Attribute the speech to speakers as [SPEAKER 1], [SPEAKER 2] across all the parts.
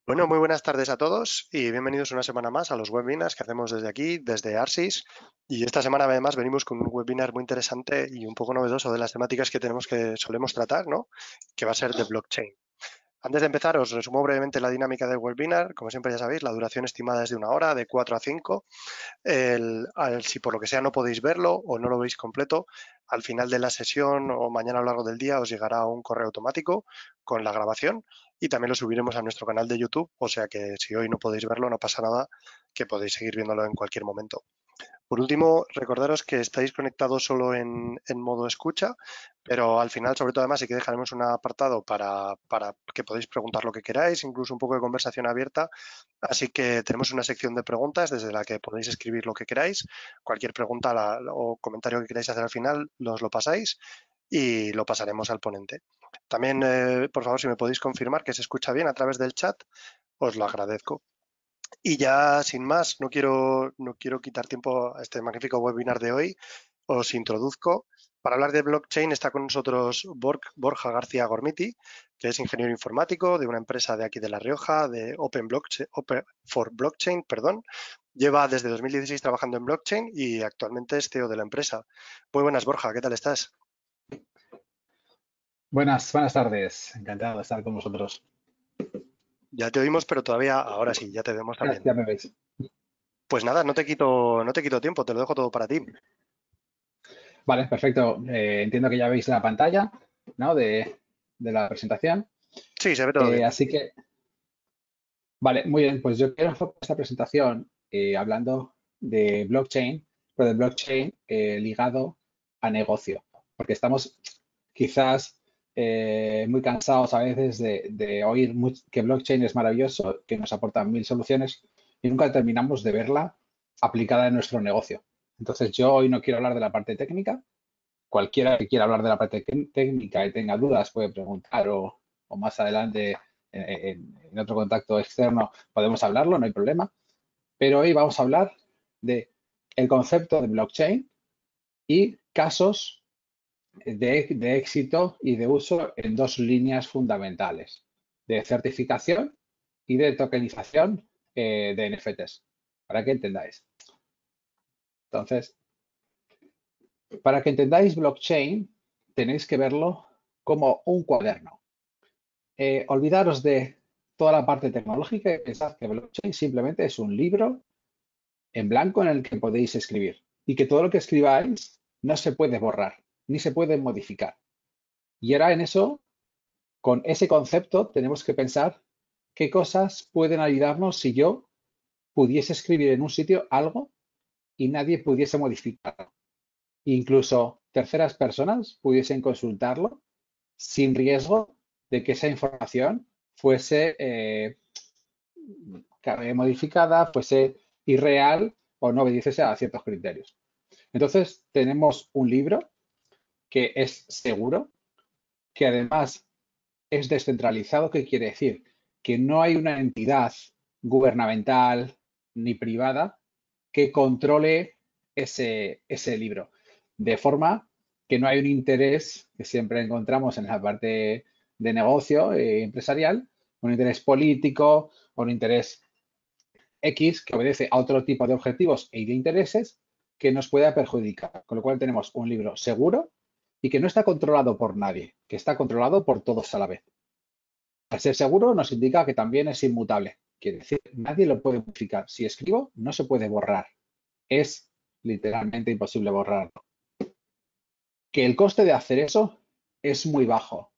[SPEAKER 1] Bueno, muy buenas tardes a todos y bienvenidos una semana más a los webinars que hacemos desde aquí, desde Arsis. Y esta semana además venimos con un webinar muy interesante y un poco novedoso de las temáticas que solemos tratar, ¿no? Que va a ser de blockchain. Antes de empezar, os resumo brevemente la dinámica del webinar. Como siempre ya sabéis, la duración estimada es de 1 hora, de 4 a 5. Si por lo que sea no podéis verlo o no lo veis completo, al final de la sesión o mañana a lo largo del día os llegará un correo automático con la grabación y también lo subiremos a nuestro canal de YouTube, o sea que si hoy no podéis verlo no pasa nada, que podéis seguir viéndolo en cualquier momento. Por último, recordaros que estáis conectados solo en modo escucha, pero al final, sobre todo, además, sí que dejaremos un apartado para que podáis preguntar lo que queráis, incluso un poco de conversación abierta. Así que tenemos una sección de preguntas desde la que podéis escribir lo que queráis. Cualquier pregunta o comentario que queráis hacer al final, nos lo pasáis y lo pasaremos al ponente. También, por favor, si me podéis confirmar que se escucha bien a través del chat, os lo agradezco. Y ya sin más, no quiero quitar tiempo a este magnífico webinar de hoy. Os introduzco. Para hablar de blockchain está con nosotros Borja García Gormiti, que es ingeniero informático de una empresa de aquí de La Rioja, de Open for Blockchain, perdón. Lleva desde 2016 trabajando en blockchain y actualmente es CEO de la empresa. Muy buenas, Borja, ¿qué tal estás?
[SPEAKER 2] Buenas tardes. Encantado de estar con vosotros.
[SPEAKER 1] Ya te oímos, pero todavía, ahora sí, ya te vemos
[SPEAKER 2] Ya,
[SPEAKER 1] también.
[SPEAKER 2] ya me veis.
[SPEAKER 1] Pues nada, no te quito tiempo, te lo dejo todo para ti.
[SPEAKER 2] Vale, perfecto. Entiendo que ya veis la pantalla, ¿no? de la presentación.
[SPEAKER 1] Sí, se ve todo bien.
[SPEAKER 2] Así que, vale, muy bien. Pues yo quiero enfocar esta presentación hablando de blockchain, pero de blockchain ligado a negocio. Porque estamos quizás muy cansados a veces de oír que blockchain es maravilloso, que nos aporta mil soluciones y nunca terminamos de verla aplicada en nuestro negocio. Entonces, yo hoy no quiero hablar de la parte técnica. Cualquiera que quiera hablar de la parte técnica y tenga dudas puede preguntar o más adelante en otro contacto externo podemos hablarlo, no hay problema. Pero hoy vamos a hablar de el concepto de blockchain y casos de éxito y de uso en dos líneas fundamentales, de certificación y de tokenización de NFTs, para que entendáis. Entonces, para que entendáis blockchain, tenéis que verlo como un cuaderno. Olvidaros de toda la parte tecnológica y pensad que blockchain simplemente es un libro en blanco en el que podéis escribir y que todo lo que escribáis no se puede borrar ni se puede modificar. Y ahora en eso, con ese concepto, tenemos que pensar qué cosas pueden ayudarnos si yo pudiese escribir en un sitio algo y nadie pudiese modificarlo. Incluso terceras personas pudiesen consultarlo sin riesgo de que esa información fuese modificada, fuese irreal o no obedeciese a ciertos criterios. Entonces, tenemos un libro que es seguro, que además es descentralizado. ¿Qué quiere decir? Que no hay una entidad gubernamental ni privada que controle ese libro. De forma que no hay un interés que siempre encontramos en la parte de negocio empresarial, un interés político o un interés X que obedece a otro tipo de objetivos y de intereses que nos pueda perjudicar. Con lo cual tenemos un libro seguro y que no está controlado por nadie, que está controlado por todos a la vez. Al ser seguro nos indica que también es inmutable. Quiere decir, nadie lo puede modificar. Si escribo, no se puede borrar. Es literalmente imposible borrarlo. Que el coste de hacer eso es muy bajo.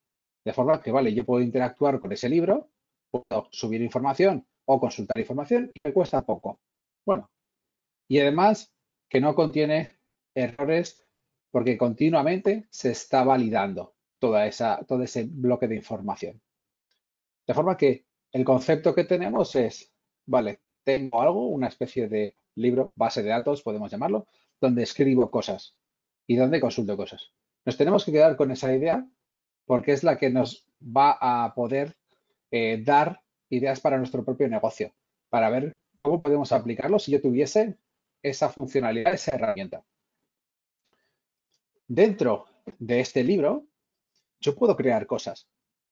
[SPEAKER 2] De forma que, vale, yo puedo interactuar con ese libro, puedo subir información o consultar información y me cuesta poco. Bueno, y además que no contiene errores porque continuamente se está validando todo ese bloque de información. De forma que el concepto que tenemos es, vale, tengo algo, una especie de libro, base de datos, podemos llamarlo, donde escribo cosas y donde consulto cosas. Nos tenemos que quedar con esa idea porque es la que nos va a poder dar ideas para nuestro propio negocio, para ver cómo podemos aplicarlo si yo tuviese esa funcionalidad, esa herramienta. Dentro de este libro, yo puedo crear cosas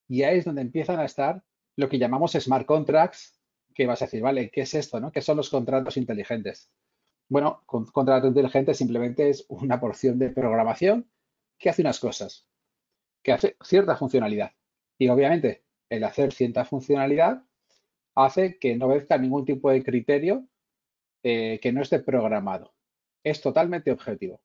[SPEAKER 2] y ahí es donde empiezan a estar lo que llamamos smart contracts, que vas a decir, vale, ¿qué es esto, no? ¿Qué son los contratos inteligentes? Bueno, contrato inteligente simplemente es una porción de programación que hace unas cosas, que hace cierta funcionalidad. Y obviamente, el hacer cierta funcionalidad hace que no obedezca ningún tipo de criterio que no esté programado. Es totalmente objetivo.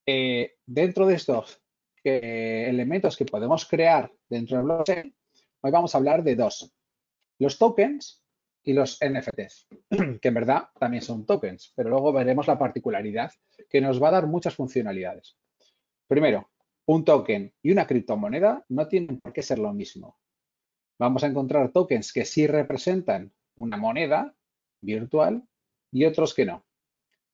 [SPEAKER 2] Dentro de estos elementos que podemos crear dentro de blockchain, hoy vamos a hablar de dos, los tokens y los NFTs, que en verdad también son tokens, pero luego veremos la particularidad que nos va a dar muchas funcionalidades. Primero, un token y una criptomoneda no tienen por qué ser lo mismo. Vamos a encontrar tokens que sí representan una moneda virtual y otros que no.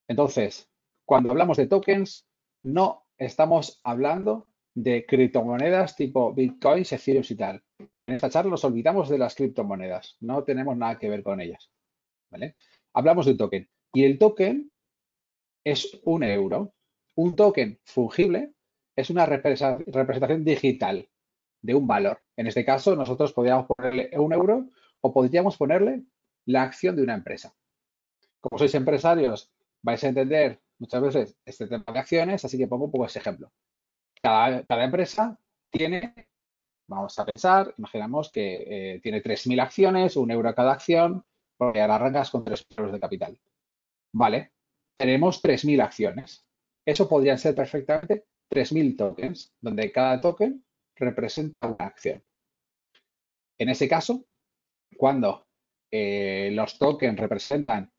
[SPEAKER 2] Entonces, cuando hablamos de tokens, no estamos hablando de criptomonedas tipo Bitcoins, Ethereum y tal. En esta charla nos olvidamos de las criptomonedas, no tenemos nada que ver con ellas, ¿vale? Hablamos de un token y el token es un euro. Un token fungible es una representación digital de un valor. En este caso, nosotros podríamos ponerle un euro o podríamos ponerle la acción de una empresa. Como sois empresarios, vais a entender muchas veces este tema de acciones, así que pongo un poco ese ejemplo. Cada empresa tiene, vamos a pensar, imaginamos que tiene 3.000 acciones, un euro cada acción, porque ahora arrancas con 3 euros de capital. Vale, tenemos 3.000 acciones. Eso podrían ser perfectamente 3.000 tokens, donde cada token representa una acción. En ese caso, cuando los tokens representan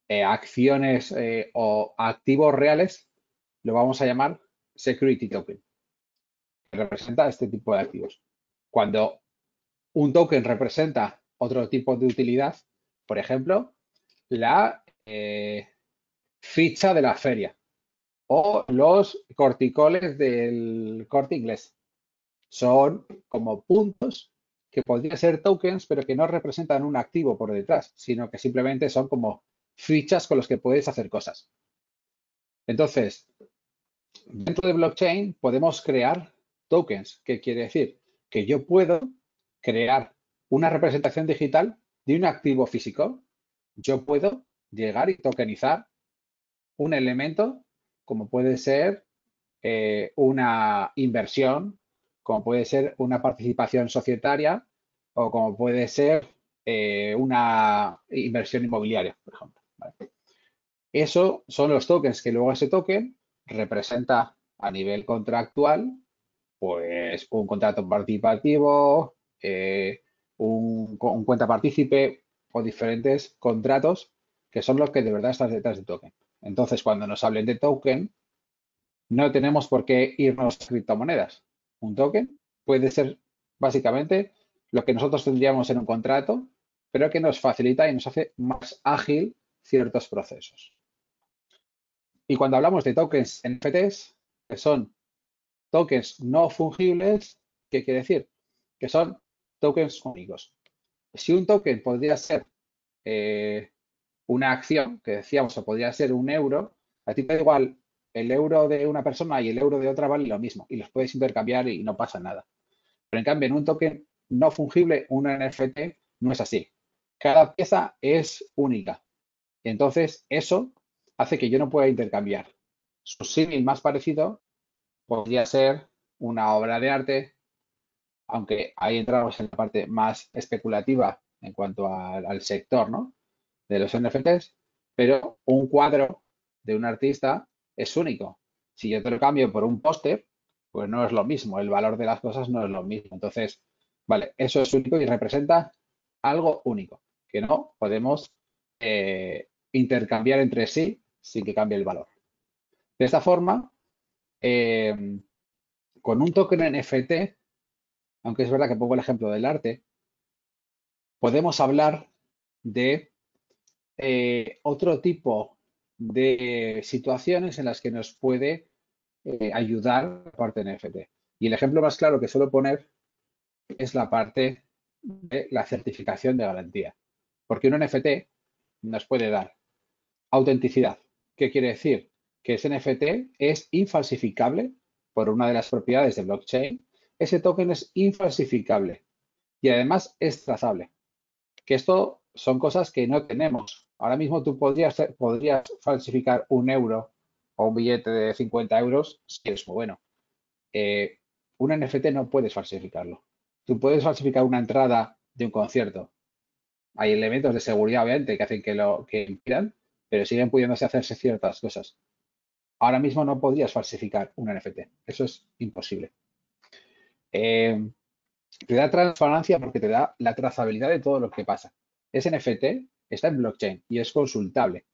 [SPEAKER 2] acciones o activos reales, lo vamos a llamar security token, que representa este tipo de activos. Cuando un token representa otro tipo de utilidad, por ejemplo, la ficha de la feria o los corticoles del Corte Inglés. Son como puntos que podrían ser tokens, pero que no representan un activo por detrás, sino que simplemente son como fichas con los que puedes hacer cosas. Entonces, dentro de blockchain podemos crear tokens. ¿Qué quiere decir? Que yo puedo crear una representación digital de un activo físico. Yo puedo llegar y tokenizar un elemento como puede ser una inversión, como puede ser una participación societaria o como puede ser una inversión inmobiliaria, por ejemplo. ¿Vale? Eso son los tokens que luego ese token representa a nivel contractual, pues un contrato participativo, un cuenta partícipe o diferentes contratos que son los que de verdad están detrás del token. Entonces, cuando nos hablen de token, no tenemos por qué irnos a criptomonedas. Un token puede ser básicamente lo que nosotros tendríamos en un contrato, pero que nos facilita y nos hace más ágil ciertos procesos. Y cuando hablamos de tokens NFTs, que son tokens no fungibles, ¿qué quiere decir? Que son tokens únicos. Si un token podría ser una acción, que decíamos, o podría ser un euro, a ti te da igual el euro de una persona y el euro de otra vale lo mismo y los puedes intercambiar y no pasa nada. Pero en cambio, en un token no fungible, un NFT, no es así. Cada pieza es única. Y entonces, eso hace que yo no pueda intercambiar. Su símil más parecido podría ser una obra de arte, aunque ahí entramos en la parte más especulativa en cuanto al sector, ¿no? De los NFTs, pero un cuadro de un artista es único. Si yo te lo cambio por un póster, pues no es lo mismo, el valor de las cosas no es lo mismo. Entonces, vale, eso es único y representa algo único, que no podemos intercambiar entre sí sin que cambie el valor. De esta forma, eh, con un token NFT, aunque es verdad que pongo el ejemplo del arte, podemos hablar de otro tipo de situaciones en las que nos puede ayudar la parte de NFT. Y el ejemplo más claro que suelo poner es la parte de la certificación de garantía. Porque un NFT nos puede dar autenticidad. ¿Qué quiere decir? Que ese NFT es infalsificable por una de las propiedades de blockchain. Ese token es infalsificable. y además es trazable. Que esto son cosas que no tenemos. Ahora mismo tú podrías falsificar un euro o un billete de 50 euros si eres muy bueno. Un NFT no puedes falsificarlo. Tú puedes falsificar una entrada de un concierto. Hay elementos de seguridad, obviamente, que hacen que impidan, pero siguen pudiéndose hacerse ciertas cosas. Ahora mismo no podrías falsificar un NFT. Eso es imposible. Te da transparencia porque te da la trazabilidad de todo lo que pasa. Ese NFT está en blockchain y es consultable.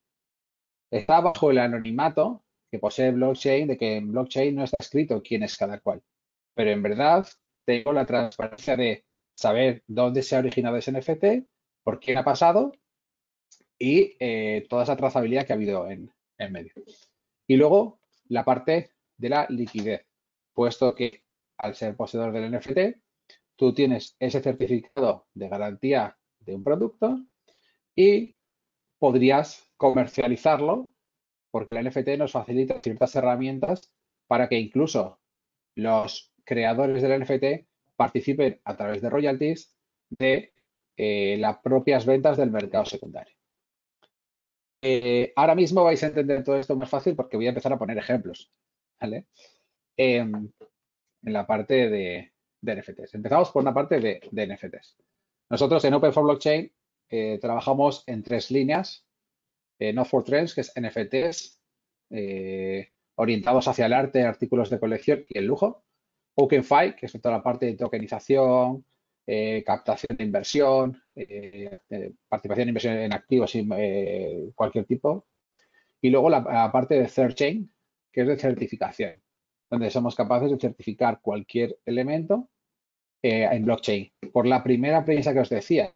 [SPEAKER 2] Está bajo el anonimato que posee blockchain, de que en blockchain no está escrito quién es cada cual. Pero en verdad tengo la transparencia de saber dónde se ha originado ese NFT, por quién ha pasado y toda esa trazabilidad que ha habido en medio. Y luego la parte de la liquidez, puesto que al ser poseedor del NFT, tú tienes ese certificado de garantía de un producto y podrías comercializarlo porque el NFT nos facilita ciertas herramientas para que incluso los creadores del NFT participen a través de royalties de las propias ventas del mercado secundario. Ahora mismo vais a entender todo esto más fácil porque voy a empezar a poner ejemplos, ¿vale? En la parte de NFTs. Empezamos por una parte de NFTs. Nosotros en Open for Blockchain trabajamos en 3 líneas. Not for Trends, que es NFTs, orientados hacia el arte, artículos de colección y el lujo. OpenFi, que es toda la parte de tokenización, captación de inversión, participación de inversión en activos y cualquier tipo. Y luego la parte de Third Chain, que es de certificación, donde somos capaces de certificar cualquier elemento en blockchain. Por la primera premisa que os decía,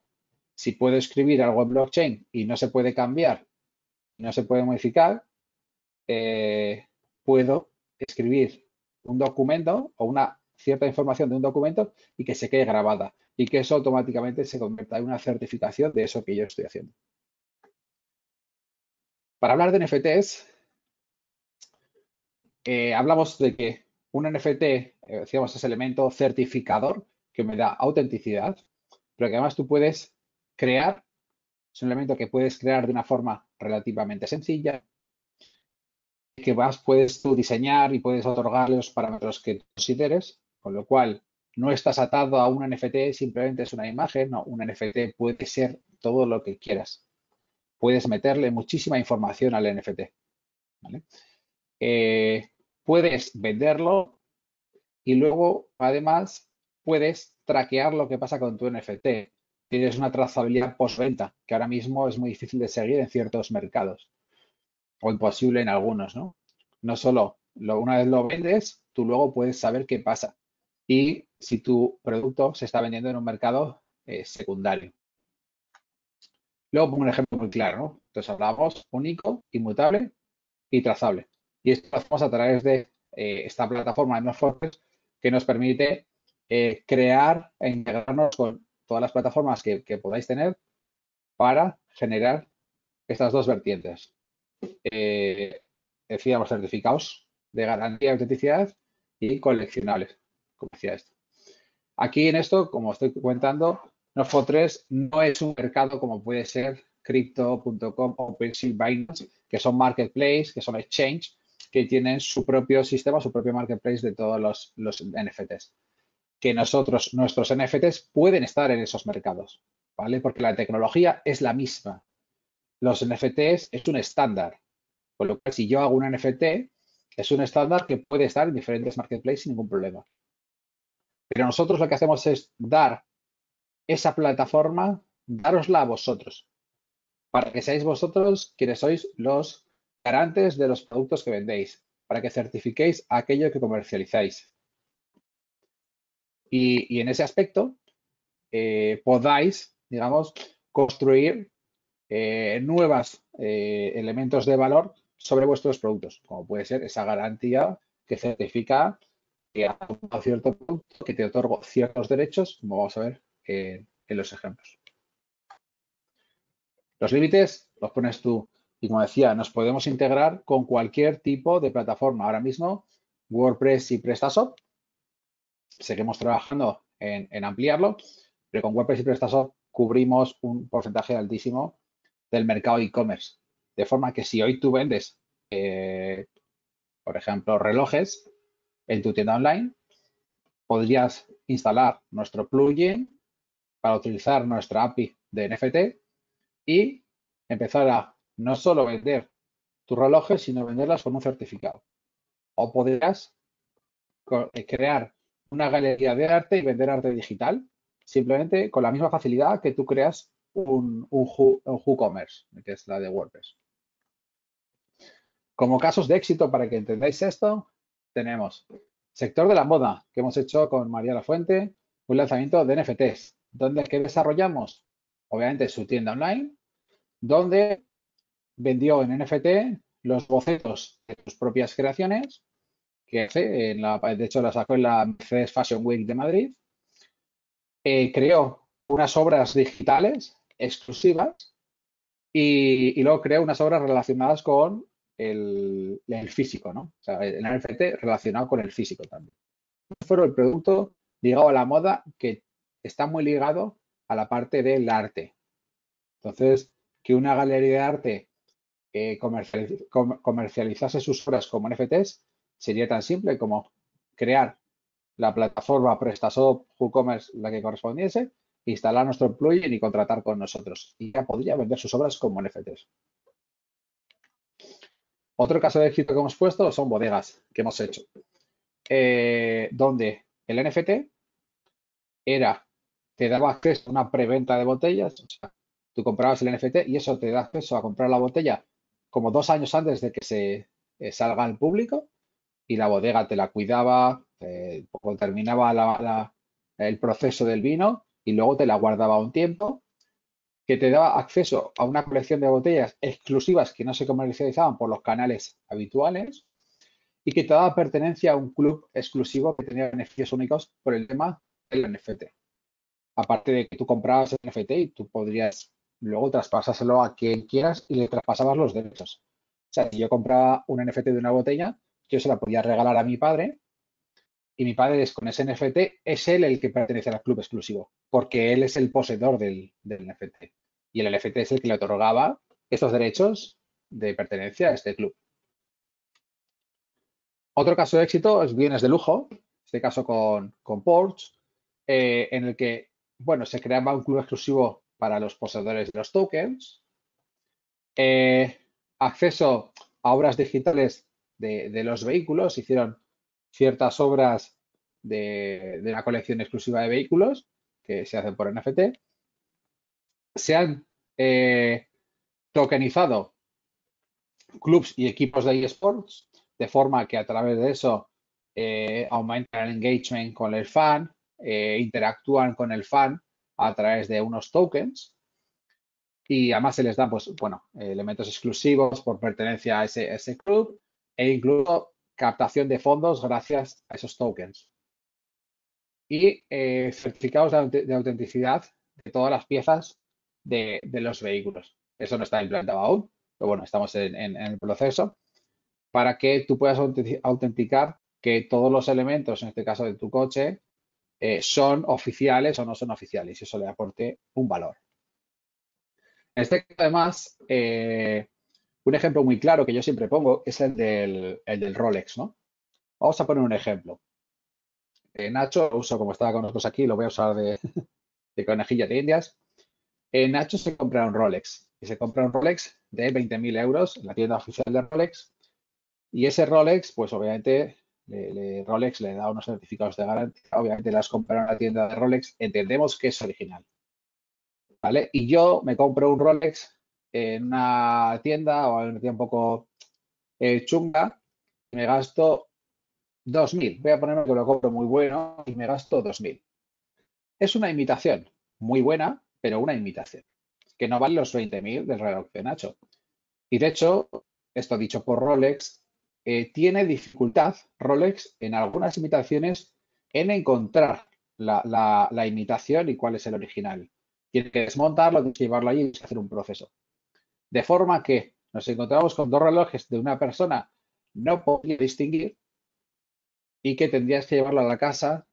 [SPEAKER 2] si puedo escribir algo en blockchain y no se puede cambiar, no se puede modificar, puedo escribir un documento o una cierta información de un documento y que se quede grabada y que eso automáticamente se convierta en una certificación de eso que yo estoy haciendo. Para hablar de NFTs, hablamos de que un NFT, decíamos, es elemento certificador que me da autenticidad, pero que además tú puedes crear, es un elemento que puedes crear de una forma relativamente sencilla, que más puedes tú diseñar y puedes otorgarle los parámetros que consideres, con lo cual no estás atado a un NFT, simplemente es una imagen, no, un NFT puede ser todo lo que quieras. Puedes meterle muchísima información al NFT, ¿vale? Puedes venderlo y luego, además, puedes traquear lo que pasa con tu NFT. Tienes una trazabilidad postventa, que ahora mismo es muy difícil de seguir en ciertos mercados o imposible en algunos, ¿no? No solo una vez lo vendes, tú luego puedes saber qué pasa y si tu producto se está vendiendo en un mercado secundario. Luego pongo un ejemplo muy claro, ¿no? Entonces hablamos único, inmutable y trazable. Y esto lo hacemos a través de esta plataforma de Notforces que nos permite crear e integrarnos con todas las plataformas que podáis tener para generar estas dos vertientes. Decíamos certificados de garantía de autenticidad y coleccionables, como decía esto. Aquí en esto, como estoy comentando, Notfo3 no es un mercado como puede ser Crypto.com, OpenSea, Binance, que son marketplace, que son exchange, que tienen su propio sistema, su propio marketplace de todos los NFTs. Que nuestros NFTs pueden estar en esos mercados, ¿vale? Porque la tecnología es la misma. Los NFTs es un estándar. Con lo cual, si yo hago un NFT, es un estándar que puede estar en diferentes marketplaces sin ningún problema. Pero nosotros lo que hacemos es dar esa plataforma, darosla a vosotros, para que seáis vosotros quienes sois los garantes de los productos que vendéis, para que certifiquéis aquello que comercializáis. Y en ese aspecto podáis, digamos, construir nuevos elementos de valor sobre vuestros productos, como puede ser esa garantía que certifica que has comprado cierto producto, que te otorgo ciertos derechos, como vamos a ver en los ejemplos. Los límites los pones tú y, como decía, nos podemos integrar con cualquier tipo de plataforma. Ahora mismo, WordPress y PrestaShop, seguimos trabajando en ampliarlo, pero con WordPress y PrestaShop cubrimos un porcentaje altísimo del mercado e-commerce. De forma que si hoy tú vendes, por ejemplo, relojes en tu tienda online, podrías instalar nuestro plugin para utilizar nuestra API de NFT y empezar a no solo vender tus relojes, sino venderlas con un certificado. O podrías crear una galería de arte y vender arte digital, simplemente con la misma facilidad que tú creas un WooCommerce, que es la de WordPress. Como casos de éxito, para que entendáis esto, tenemos sector de la moda, que hemos hecho con María Lafuente, un lanzamiento de NFTs, donde que desarrollamos, obviamente, su tienda online, donde vendió en NFT los bocetos de sus propias creaciones, que hace, de hecho la sacó en la Mercedes Fashion Week de Madrid, creó unas obras digitales exclusivas y luego creó unas obras relacionadas con el físico, ¿no? O sea, el NFT relacionado con el físico también. Fue el producto ligado a la moda que está muy ligado a la parte del arte. Entonces, que una galería de arte comercializase sus obras como NFTs sería tan simple como crear la plataforma PrestaShop, WooCommerce, la que correspondiese, instalar nuestro plugin y contratar con nosotros. Y ya podría vender sus obras como NFTs. Otro caso de éxito que hemos puesto son bodegas que hemos hecho, donde el NFT te daba acceso a una preventa de botellas, o sea, tú comprabas el NFT y eso te da acceso a comprar la botella como 2 años antes de que se salga al público y la bodega te la cuidaba, poco terminaba el proceso del vino y luego te la guardaba un tiempo, que te daba acceso a una colección de botellas exclusivas que no se comercializaban por los canales habituales y que te daba pertenencia a un club exclusivo que tenía beneficios únicos por el tema del NFT. Aparte de que tú comprabas el NFT y tú podrías luego traspasárselo a quien quieras y le traspasabas los derechos. O sea, si yo compraba un NFT de una botella, yo se la podía regalar a mi padre y mi padre con ese NFT es él el que pertenece al club exclusivo, porque él es el poseedor del NFT. Y el NFT es el que le otorgaba estos derechos de pertenencia a este club. Otro caso de éxito es bienes de lujo, en este caso con Porsche, en el que, bueno, se creaba un club exclusivo para los poseedores de los tokens, acceso a obras digitales de los vehículos, hicieron ciertas obras de la colección exclusiva de vehículos que se hacen por NFT, se han tokenizado clubs y equipos de eSports, de forma que a través de eso aumentan el engagement con el fan, interactúan con el fan a través de unos tokens y además se les dan, pues, bueno, elementos exclusivos por pertenencia a ese club e incluso captación de fondos gracias a esos tokens. Y certificados de autenticidad de todas las piezas de los vehículos. Eso no está implantado aún, pero bueno, estamos en el proceso para que tú puedas autenticar que todos los elementos, en este caso de tu coche, son oficiales o no son oficiales y eso le aporte un valor. En este caso, además, un ejemplo muy claro que yo siempre pongo es el del Rolex, ¿no? Vamos a poner un ejemplo. Nacho, lo uso como estaba con nosotros aquí, lo voy a usar de conejillo de Indias. Nacho se compra un Rolex y se compra un Rolex de 20.000 euros en la tienda oficial de Rolex y ese Rolex, pues obviamente Rolex le da unos certificados de garantía, obviamente las compra en la tienda de Rolex, entendemos que es original, ¿vale? Y yo me compro un Rolex en una tienda o en una tienda un poco chunga y me gasto 2.000. Voy a ponerme que lo compro muy bueno y me gasto 2.000. Es una imitación muy buena, pero una imitación, que no vale los 20.000 del reloj de Nacho. Y de hecho, esto dicho por Rolex, tiene dificultad Rolex en algunas imitaciones en encontrar la imitación y cuál es el original. Tiene que desmontarlo, tiene que llevarlo allí y hacer un proceso. De forma que nos encontramos con dos relojes de una persona no podía distinguir y que tendrías que llevarlo a la casa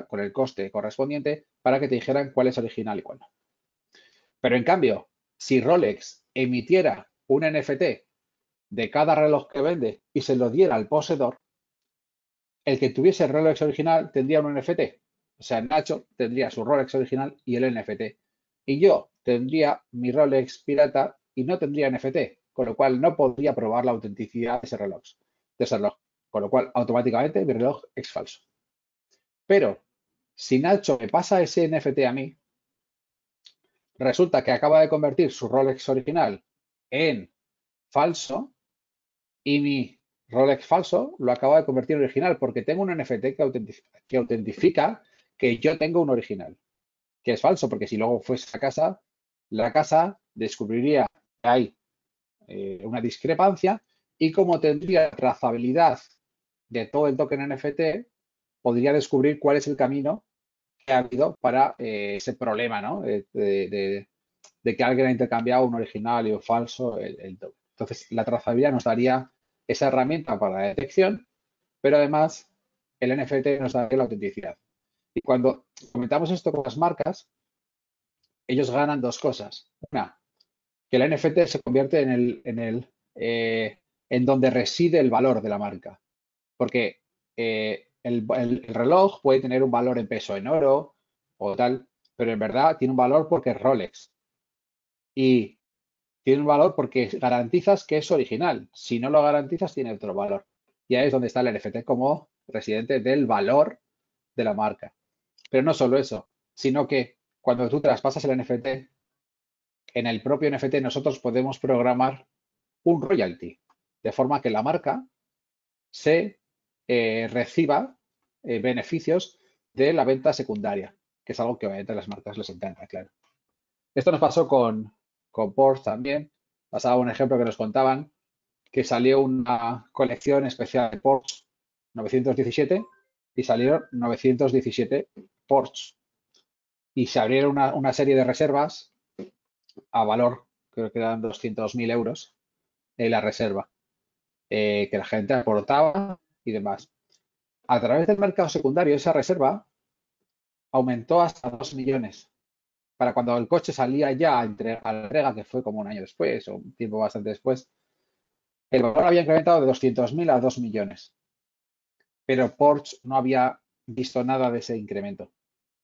[SPEAKER 2] con el coste correspondiente para que te dijeran cuál es original y cuál no. Pero en cambio, si Rolex emitiera un NFT de cada reloj que vende y se lo diera al poseedor, el que tuviese el Rolex original tendría un NFT. O sea, Nacho tendría su Rolex original y el NFT. Y yo tendría mi Rolex pirata y no tendría NFT, con lo cual no podría probar la autenticidad de ese reloj. Con lo cual, automáticamente mi reloj es falso. Pero si Nacho me pasa ese NFT a mí, resulta que acaba de convertir su Rolex original en falso y mi Rolex falso lo acaba de convertir en original porque tengo un NFT que autentifica que yo tengo un original, que es falso, porque si luego fuese a casa, la casa descubriría que hay una discrepancia y como tendría trazabilidad de todo el token NFT, podría descubrir cuál es el camino que ha habido para ese problema, ¿no? De que alguien ha intercambiado un original y un falso el token. Entonces, la trazabilidad nos daría esa herramienta para la detección, pero además el NFT nos daría la autenticidad. Y cuando comentamos esto con las marcas, ellos ganan dos cosas. Una, que el NFT se convierte en donde reside el valor de la marca. Porque el reloj puede tener un valor en peso en oro o tal, pero en verdad tiene un valor porque es Rolex. Y tiene un valor porque garantizas que es original. Si no lo garantizas, tiene otro valor. Y ahí es donde está el NFT como residente del valor de la marca. Pero no solo eso, sino que cuando tú traspasas el NFT, en el propio NFT nosotros podemos programar un royalty, de forma que la marca se reciba beneficios de la venta secundaria, que es algo que obviamente a las marcas les encanta, claro. Esto nos pasó con Porsche también. Pasaba un ejemplo que nos contaban, que salió una colección especial de Porsche 917 y salieron 917 Porsche. Y se abrieron una serie de reservas a valor, creo que eran 200.000 euros en la reserva, que la gente aportaba y demás. A través del mercado secundario, esa reserva aumentó hasta 2 millones. Para cuando el coche salía ya a la entrega, que fue como un año después o un tiempo bastante después, el valor había incrementado de 200.000 a 2 millones. Pero Porsche no había visto nada de ese incremento,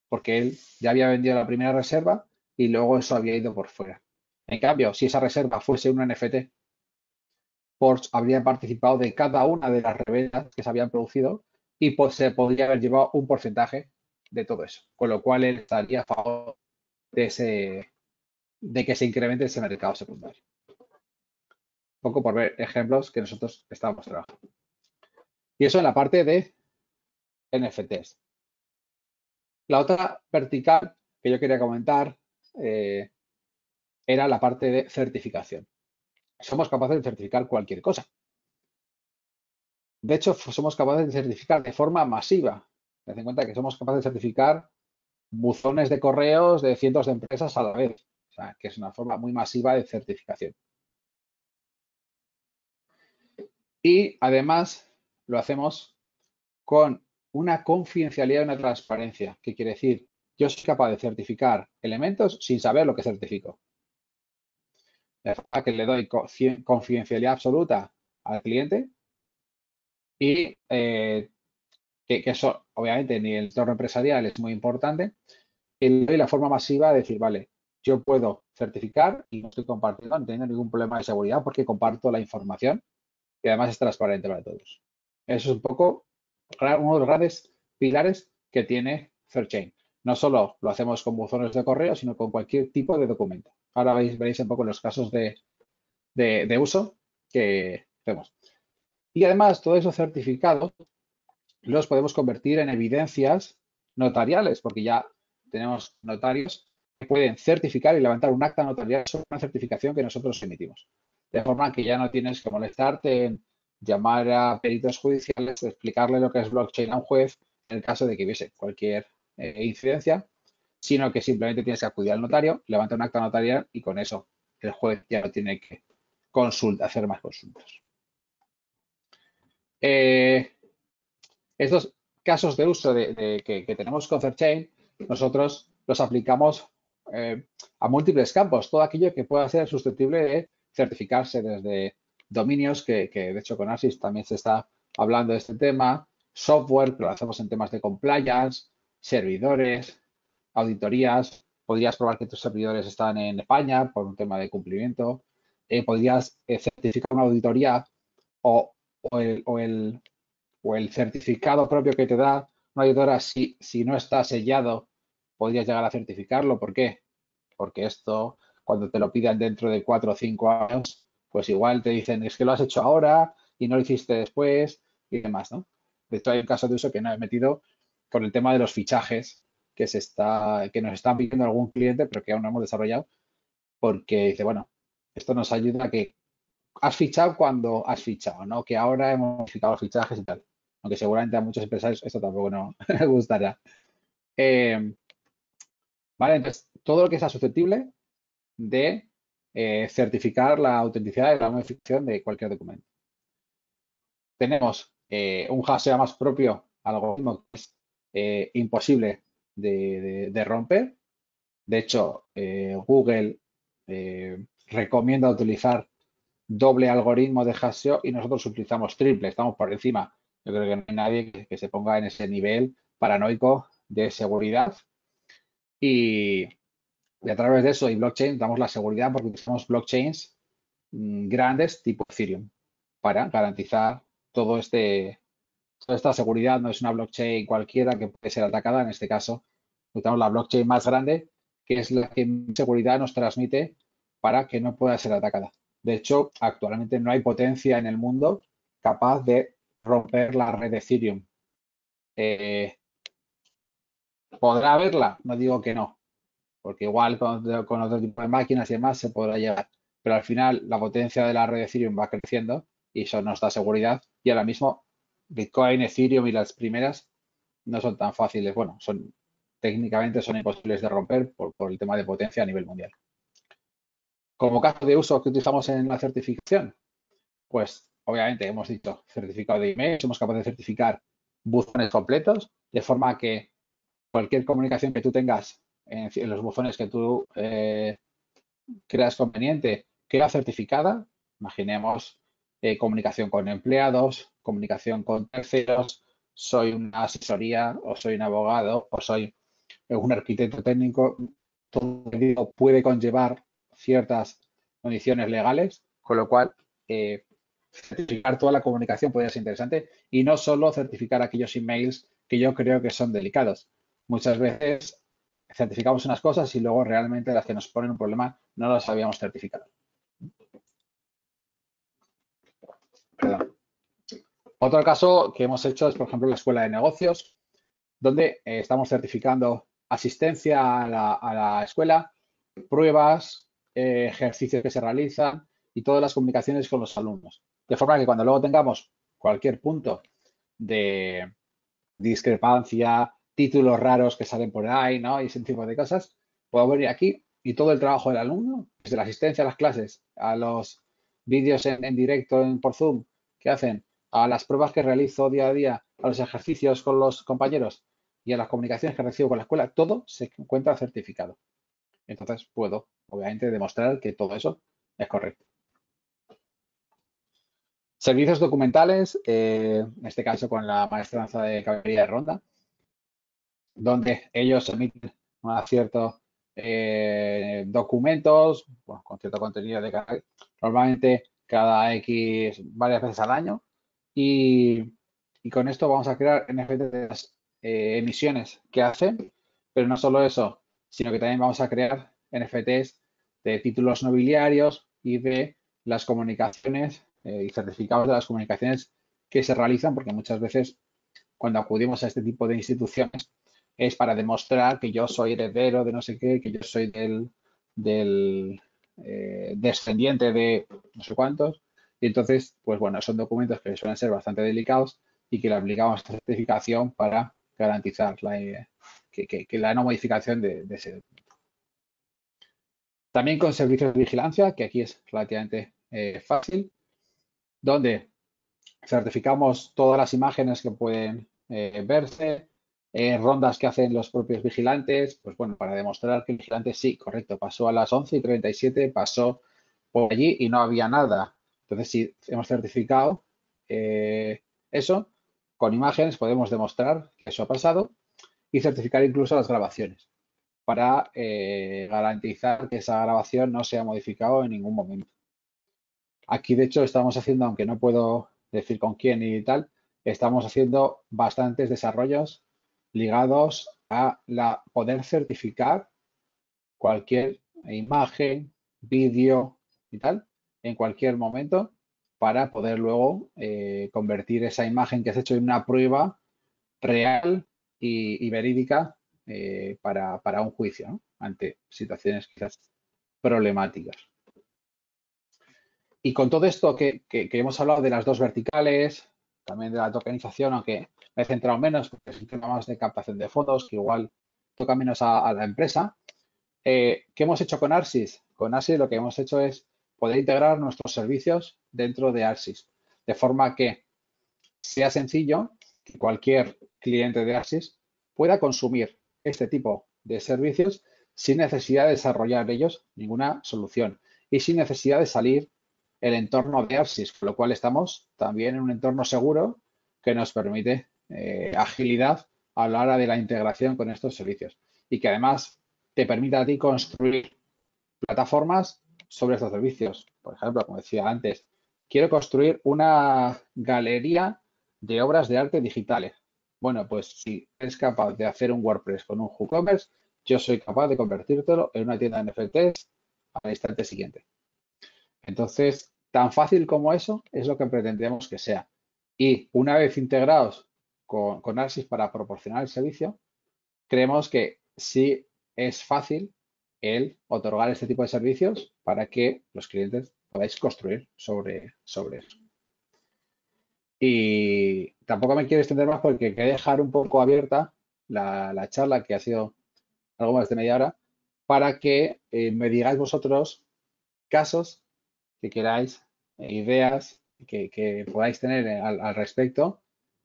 [SPEAKER 2] porque él ya había vendido la primera reserva y luego eso había ido por fuera. En cambio, si esa reserva fuese un NFT, Porsche habría participado de cada una de las reventas que se habían producido y pues, se podría haber llevado un porcentaje de todo eso, con lo cual él estaría a favor de que se incremente ese mercado secundario. Un poco por ver ejemplos que nosotros estábamos trabajando. Y eso en la parte de NFTs. La otra vertical que yo quería comentar era la parte de certificación. Somos capaces de certificar cualquier cosa. De hecho, somos capaces de certificar de forma masiva. Ten en cuenta que somos capaces de certificar buzones de correos de cientos de empresas a la vez. O sea, que es una forma muy masiva de certificación. Y además lo hacemos con una confidencialidad y una transparencia. ¿Qué quiere decir? Yo soy capaz de certificar elementos sin saber lo que certifico. De forma que le doy confidencialidad absoluta al cliente y que eso, obviamente, en el entorno empresarial es muy importante. Y le doy la forma masiva de decir, vale, yo puedo certificar y no estoy compartiendo, no tengo ningún problema de seguridad porque comparto la información y además es transparente para todos. Eso es un poco uno de los grandes pilares que tiene Fairchain. No solo lo hacemos con buzones de correo, sino con cualquier tipo de documento. Ahora veréis un poco los casos de uso que vemos. Y además, todos esos certificados los podemos convertir en evidencias notariales, porque ya tenemos notarios que pueden certificar y levantar un acta notarial sobre una certificación que nosotros emitimos. De forma que ya no tienes que molestarte en llamar a peritos judiciales, explicarle lo que es blockchain a un juez en el caso de que hubiese cualquier incidencia, sino que simplemente tienes que acudir al notario, levantar un acta notarial y con eso el juez ya no tiene que hacer más consultas. Estos casos de uso que tenemos con Fairchain, nosotros los aplicamos a múltiples campos, todo aquello que pueda ser susceptible de certificarse desde dominios, que de hecho con ARSIS también se está hablando de este tema, software, que lo hacemos en temas de compliance, servidores, auditorías, podrías probar que tus servidores están en España por un tema de cumplimiento, podrías certificar una auditoría o, o el, o el o el certificado propio que te da una auditora, si no está sellado, podrías llegar a certificarlo. ¿Por qué? Porque esto, cuando te lo pidan dentro de 4 o 5 años, pues igual te dicen, es que lo has hecho ahora y no lo hiciste después y demás, ¿no? De hecho, hay un caso de uso que no he metido por el tema de los fichajes que nos están pidiendo algún cliente, pero que aún no hemos desarrollado, porque dice, bueno, esto nos ayuda a que has fichado cuando has fichado, ¿no? Que ahora hemos modificado los fichajes y tal. Aunque seguramente a muchos empresarios esto tampoco no les gustará. Eh, ¿Vale? Entonces, todo lo que sea susceptible de certificar la autenticidad y la modificación de cualquier documento. Tenemos un hash más propio algoritmo que es imposible de romper. De hecho, Google recomienda utilizar doble algoritmo de hasheo y nosotros utilizamos triple, estamos por encima. Yo creo que no hay nadie que se ponga en ese nivel paranoico de seguridad y, a través de eso y blockchain damos la seguridad porque utilizamos blockchains grandes tipo Ethereum para garantizar todo toda esta seguridad. No es una blockchain cualquiera que puede ser atacada, en este caso utilizamos la blockchain más grande, que es la que más seguridad nos transmite para que no pueda ser atacada. De hecho, actualmente no hay potencia en el mundo capaz de romper la red de Ethereum. ¿Podrá haberla? No digo que no, porque igual con otro tipo de máquinas y demás se podrá llegar. Pero al final la potencia de la red de Ethereum va creciendo y eso nos da seguridad. Y ahora mismo Bitcoin, Ethereum y las primeras no son tan fáciles. Bueno, técnicamente son imposibles de romper por el tema de potencia a nivel mundial. Como caso de uso que utilizamos en la certificación, pues obviamente hemos dicho certificado de email, somos capaces de certificar buzones completos, de forma que cualquier comunicación que tú tengas en los buzones que tú creas conveniente queda certificada. Imaginemos comunicación con empleados, comunicación con terceros, soy una asesoría o soy un abogado o soy un arquitecto técnico, todo puede conllevar ciertas condiciones legales, con lo cual certificar toda la comunicación podría ser interesante y no solo certificar aquellos emails que yo creo que son delicados. Muchas veces certificamos unas cosas y luego realmente las que nos ponen un problema no las habíamos certificado. Perdón. Otro caso que hemos hecho es, por ejemplo, la escuela de negocios, donde estamos certificando asistencia a la escuela, pruebas, ejercicios que se realizan y todas las comunicaciones con los alumnos. De forma que cuando luego tengamos cualquier punto de discrepancia, títulos raros que salen por ahí, ¿no? Y ese tipo de cosas, puedo venir aquí y todo el trabajo del alumno, desde la asistencia a las clases, a los vídeos en directo por Zoom que hacen, a las pruebas que realizo día a día, a los ejercicios con los compañeros y a las comunicaciones que recibo con la escuela, todo se encuentra certificado. Entonces puedo, obviamente, demostrar que todo eso es correcto. Servicios documentales, en este caso con la maestranza de caballería de ronda, donde ellos emiten ciertos documentos bueno, con cierto contenido normalmente cada X varias veces al año y con esto vamos a crear NFTs de las emisiones que hacen, pero no solo eso, sino que también vamos a crear NFTs de títulos nobiliarios y de las comunicaciones y certificados de las comunicaciones que se realizan, porque muchas veces cuando acudimos a este tipo de instituciones es para demostrar que yo soy heredero de no sé qué, que yo soy del descendiente de no sé cuántos. Y entonces, pues bueno, son documentos que suelen ser bastante delicados y que le aplicamos esta certificación para garantizar que la no modificación de ese documento. También con servicios de vigilancia, que aquí es relativamente fácil, donde certificamos todas las imágenes que pueden verse, rondas que hacen los propios vigilantes, pues bueno, para demostrar que el vigilante sí, correcto, pasó a las 11:37, pasó por allí y no había nada. Entonces, si hemos certificado eso, con imágenes podemos demostrar que eso ha pasado y certificar incluso las grabaciones para garantizar que esa grabación no se ha modificado en ningún momento. Aquí, de hecho, estamos haciendo, aunque no puedo decir con quién y tal, estamos haciendo bastantes desarrollos ligados a la poder certificar cualquier imagen, vídeo y tal en cualquier momento para poder luego convertir esa imagen que has hecho en una prueba real y verídica para un juicio, ¿no? Ante situaciones quizás problemáticas. Y con todo esto que hemos hablado de las dos verticales, también de la tokenización, aunque me he centrado menos porque es un tema más de captación de fondos, que igual toca menos a la empresa. ¿Qué hemos hecho con Arsis? Con Arsis lo que hemos hecho es poder integrar nuestros servicios dentro de Arsis, de forma que sea sencillo que cualquier cliente de Arsis pueda consumir este tipo de servicios sin necesidad de desarrollar ellos ninguna solución y sin necesidad de salir el entorno de Arsis, con lo cual estamos también en un entorno seguro que nos permite agilidad a la hora de la integración con estos servicios y que además te permite a ti construir plataformas sobre estos servicios. Por ejemplo, como decía antes, quiero construir una galería de obras de arte digitales. Bueno, pues si eres capaz de hacer un WordPress con un WooCommerce, yo soy capaz de convertírtelo en una tienda de NFTs al instante siguiente. Entonces, tan fácil como eso es lo que pretendemos que sea. Y una vez integrados con Arsis para proporcionar el servicio, creemos que sí es fácil el otorgar este tipo de servicios para que los clientes podáis construir sobre eso. Y tampoco me quiero extender más porque quería dejar un poco abierta la charla, que ha sido algo más de media hora, para que me digáis vosotros casos que queráis, ideas que podáis tener al respecto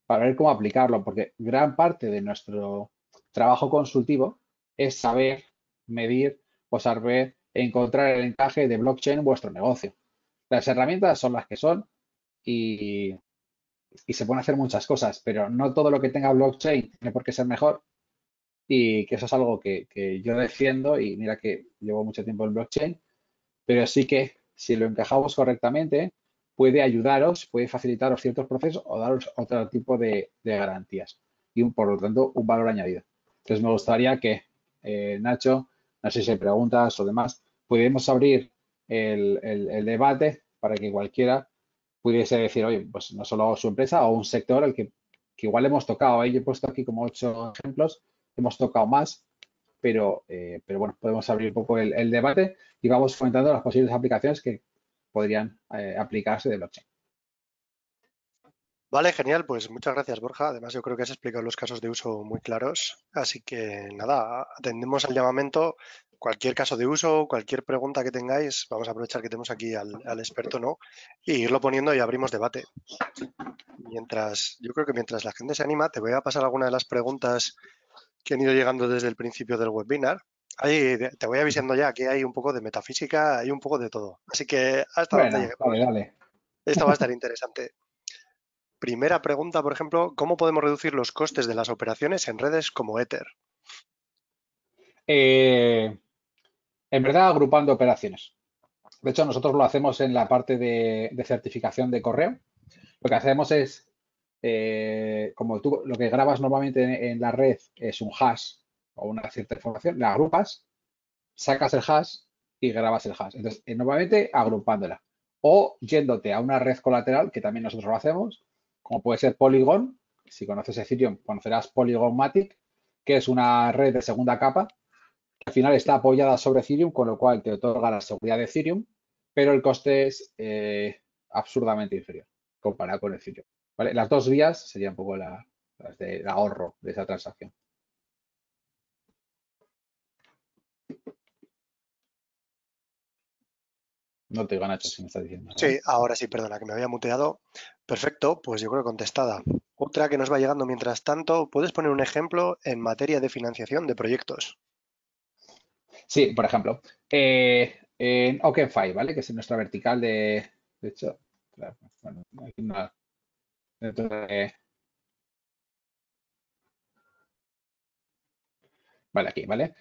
[SPEAKER 2] para ver cómo aplicarlo, porque gran parte de nuestro trabajo consultivo es saber, medir o saber encontrar el encaje de blockchain en vuestro negocio. Las herramientas son las que son y, y se pueden hacer muchas cosas, pero no todo lo que tenga blockchain tiene por qué ser mejor y que eso es algo que yo defiendo y mira que llevo mucho tiempo en blockchain, pero sí que si lo encajamos correctamente puede ayudaros, puede facilitaros ciertos procesos o daros otro tipo de garantías y por lo tanto un valor añadido. Entonces me gustaría que Nacho, no sé si hay preguntas o demás, pudiéramos abrir el debate para que cualquiera pudiese decir, oye, pues no solo su empresa o un sector al que igual hemos tocado. Yo he puesto aquí como 8 ejemplos, hemos tocado más, pero bueno, podemos abrir un poco el debate y vamos comentando las posibles aplicaciones que podrían aplicarse de blockchain.
[SPEAKER 1] Vale, genial, pues muchas gracias, Borja. Además, yo creo que has explicado los casos de uso muy claros. Así que nada, atendemos al llamamiento. Cualquier caso de uso, cualquier pregunta que tengáis, vamos a aprovechar que tenemos aquí al experto, ¿no? Y irlo poniendo y abrimos debate. Yo creo que mientras la gente se anima, te voy a pasar alguna de las preguntas que han ido llegando desde el principio del webinar. Ahí te voy avisando ya que hay un poco de metafísica, hay un poco de todo. Así que hasta donde
[SPEAKER 2] Bueno, dale,
[SPEAKER 1] lleguemos.
[SPEAKER 2] dale.
[SPEAKER 1] Esto va a estar interesante. Primera pregunta, por ejemplo, ¿cómo podemos reducir los costes de las operaciones en redes como Ether?
[SPEAKER 2] Eh, en verdad, agrupando operaciones. De hecho, nosotros lo hacemos en la parte de certificación de correo. Lo que hacemos es, como tú lo que grabas normalmente en la red es un hash o una cierta información, la agrupas, sacas el hash y grabas el hash. Entonces, normalmente agrupándola. O yéndote a una red colateral, que también nosotros lo hacemos, como puede ser Polygon. Si conoces Ethereum, conocerás Polygon Matic, que es una red de segunda capa, que al final está apoyada sobre Ethereum, con lo cual te otorga la seguridad de Ethereum, pero el coste es absurdamente inferior comparado con Ethereum. ¿Vale? Las dos vías serían un poco las del ahorro de esa transacción. No te digo, Nacho, si me estás diciendo.
[SPEAKER 1] Sí,
[SPEAKER 2] ¿Vale?
[SPEAKER 1] ahora sí, perdona, que me había muteado. Perfecto, pues yo creo que contestada. Otra que nos va llegando mientras tanto, ¿puedes poner un ejemplo en materia de financiación de proyectos?
[SPEAKER 2] Sí, por ejemplo, en OpenFi, ¿vale? Que es nuestra vertical de hecho, claro, bueno, aquí dentro vale, aquí, ¿vale?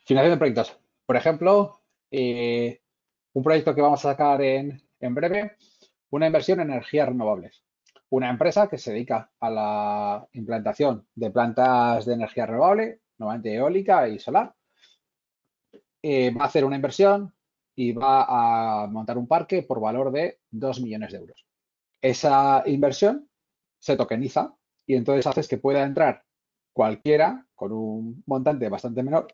[SPEAKER 2] Financiación de proyectos. Por ejemplo, un proyecto que vamos a sacar en breve, una inversión en energías renovables. Una empresa que se dedica a la implantación de plantas de energía renovable, normalmente eólica y solar, va a hacer una inversión y va a montar un parque por valor de 2 millones de euros. Esa inversión se tokeniza y entonces haces que pueda entrar cualquiera con un montante bastante menor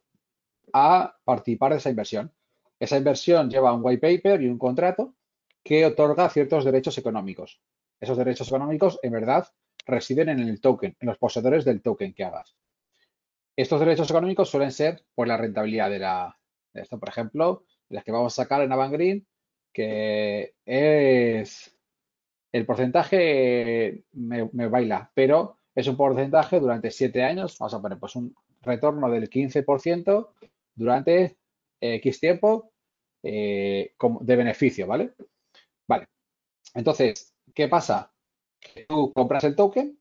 [SPEAKER 2] a participar de esa inversión. Esa inversión lleva un white paper y un contrato que otorga ciertos derechos económicos. Esos derechos económicos, en verdad, residen en el token, en los poseedores del token que hagas. Estos derechos económicos suelen ser por la rentabilidad de esto, por ejemplo, las que vamos a sacar en Avantgreen, que es el porcentaje me baila, pero es un porcentaje durante 7 años, vamos a poner pues un retorno del 15% durante X tiempo de beneficio, ¿vale? Vale, entonces, ¿qué pasa? Que tú compras el token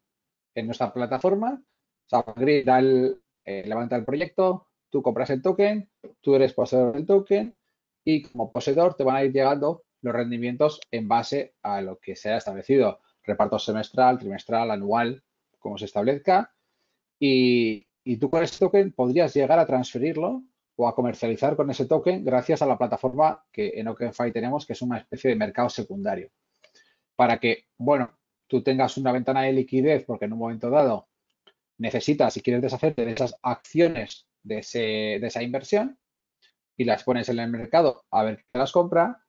[SPEAKER 2] en nuestra plataforma, Savangrid levanta el proyecto, tú compras el token, tú eres poseedor del token y como poseedor te van a ir llegando los rendimientos en base a lo que se ha establecido, reparto semestral, trimestral, anual, como se establezca, y tú con ese token podrías llegar a transferirlo o a comercializar con ese token gracias a la plataforma que en OpenFi tenemos, que es una especie de mercado secundario, para que, bueno, tú tengas una ventana de liquidez porque en un momento dado necesitas, si quieres deshacerte de esas acciones de esa inversión y las pones en el mercado a ver qué las compra,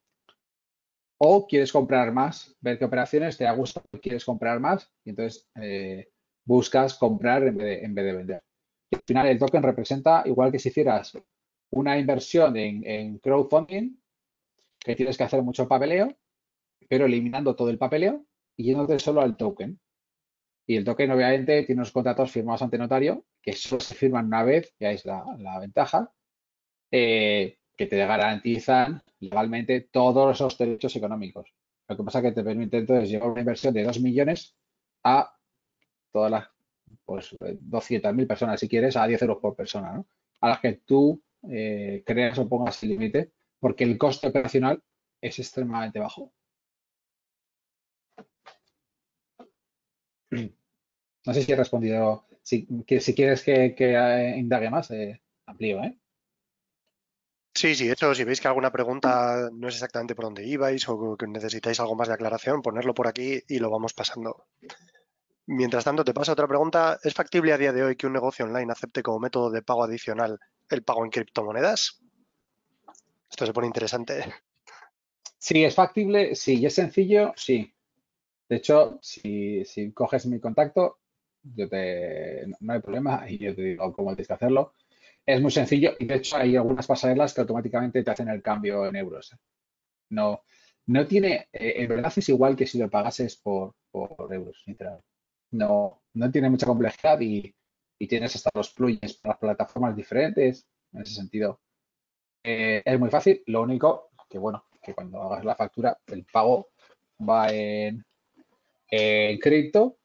[SPEAKER 2] o quieres comprar más, ver qué operaciones te ha gustado, quieres comprar más y entonces buscas comprar en vez de vender. Y al final el token representa, igual que si hicieras una inversión en crowdfunding, que tienes que hacer mucho papeleo, pero eliminando todo el papeleo y yéndote solo al token. Y el token, obviamente, tiene unos contratos firmados ante notario, que solo se firman una vez, ya es la ventaja, que te garantizan legalmente todos esos derechos económicos. Lo que pasa es que te permite entonces llevar una inversión de 2 millones a todas las, pues, 200.000 personas, si quieres, a 10 euros por persona, ¿no? A las que tú creas o pongas el límite, porque el coste operacional es extremadamente bajo. No sé si he respondido. Si quieres que indague más, amplío, ¿eh?
[SPEAKER 1] Sí, sí, eso, si veis que alguna pregunta no es exactamente por dónde ibais o que necesitáis algo más de aclaración, ponerlo por aquí y lo vamos pasando. Mientras tanto, te paso otra pregunta. ¿Es factible a día de hoy que un negocio online acepte como método de pago adicional el pago en criptomonedas? Esto se pone interesante.
[SPEAKER 2] Si es factible, sí. Y es sencillo, sí. De hecho, si coges mi contacto, no hay problema y yo te digo cómo tienes que hacerlo. Es muy sencillo y de hecho hay algunas pasarelas que automáticamente te hacen el cambio en euros. No, no tiene, en verdad es igual que si lo pagases por euros, sinceramente. No tiene mucha complejidad y tienes hasta los plugins para las plataformas diferentes. En ese sentido, es muy fácil. Lo único que, bueno, que cuando hagas la factura, el pago va en cripto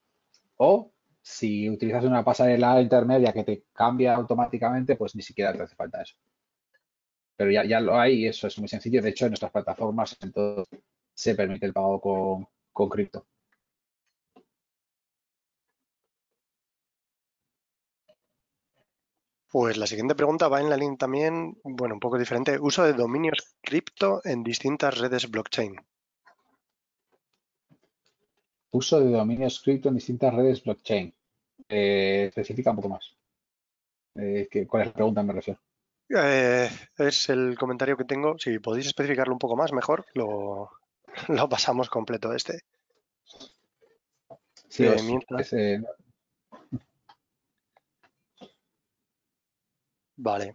[SPEAKER 2] o si utilizas una pasarela intermedia que te cambia automáticamente, pues ni siquiera te hace falta eso. Pero ya lo hay y eso es muy sencillo. De hecho, en nuestras plataformas en todo se permite el pago con cripto.
[SPEAKER 1] Pues la siguiente pregunta va en la línea también, bueno, un poco diferente. Uso de dominios cripto en distintas redes blockchain.
[SPEAKER 2] Uso de dominios cripto en distintas redes blockchain. Especifica un poco más. ¿Cuál es la pregunta? Me refiero.
[SPEAKER 1] Es el comentario que tengo. Si podéis especificarlo un poco más, mejor, lo pasamos completo este.
[SPEAKER 2] Sí,
[SPEAKER 1] Mientras, vale.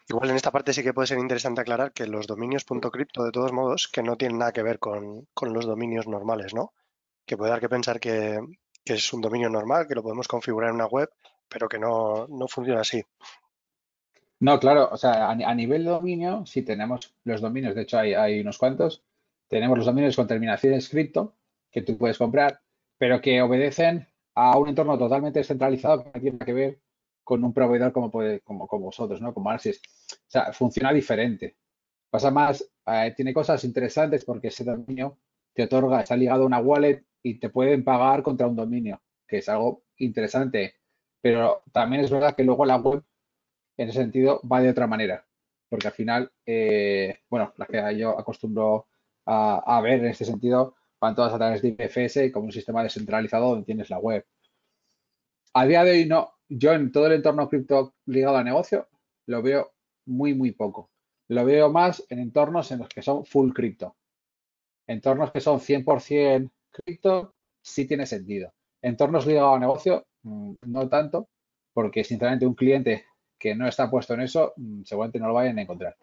[SPEAKER 1] Igual en esta parte sí que puede ser interesante aclarar que los dominios .crypto, de todos modos, que no tienen nada que ver con los dominios normales, ¿no? que puede dar que pensar que es un dominio normal, que lo podemos configurar en una web, pero que no funciona así.
[SPEAKER 2] No, claro, o sea, a nivel de dominio, sí tenemos los dominios, de hecho hay unos cuantos, tenemos los dominios con terminación scripto que tú puedes comprar, pero que obedecen a un entorno totalmente descentralizado que no tiene que ver con un proveedor como vosotros, ¿no? Como Ansys. O sea, funciona diferente. Pasa más, tiene cosas interesantes porque ese dominio te otorga, está ligado a una wallet y te pueden pagar contra un dominio, que es algo interesante. Pero también es verdad que luego la web en ese sentido va de otra manera, porque al final, bueno, las que yo acostumbro a ver en este sentido van todas a través de IPFS como un sistema descentralizado donde tienes la web. A día de hoy no, yo en todo el entorno cripto ligado a negocio lo veo muy poco. Lo veo más en entornos en los que son full cripto. Entornos que son 100% cripto, sí tiene sentido. Entornos ligados a negocio, no tanto, porque sinceramente un cliente que no está puesto en eso, seguramente no lo vayan a encontrar.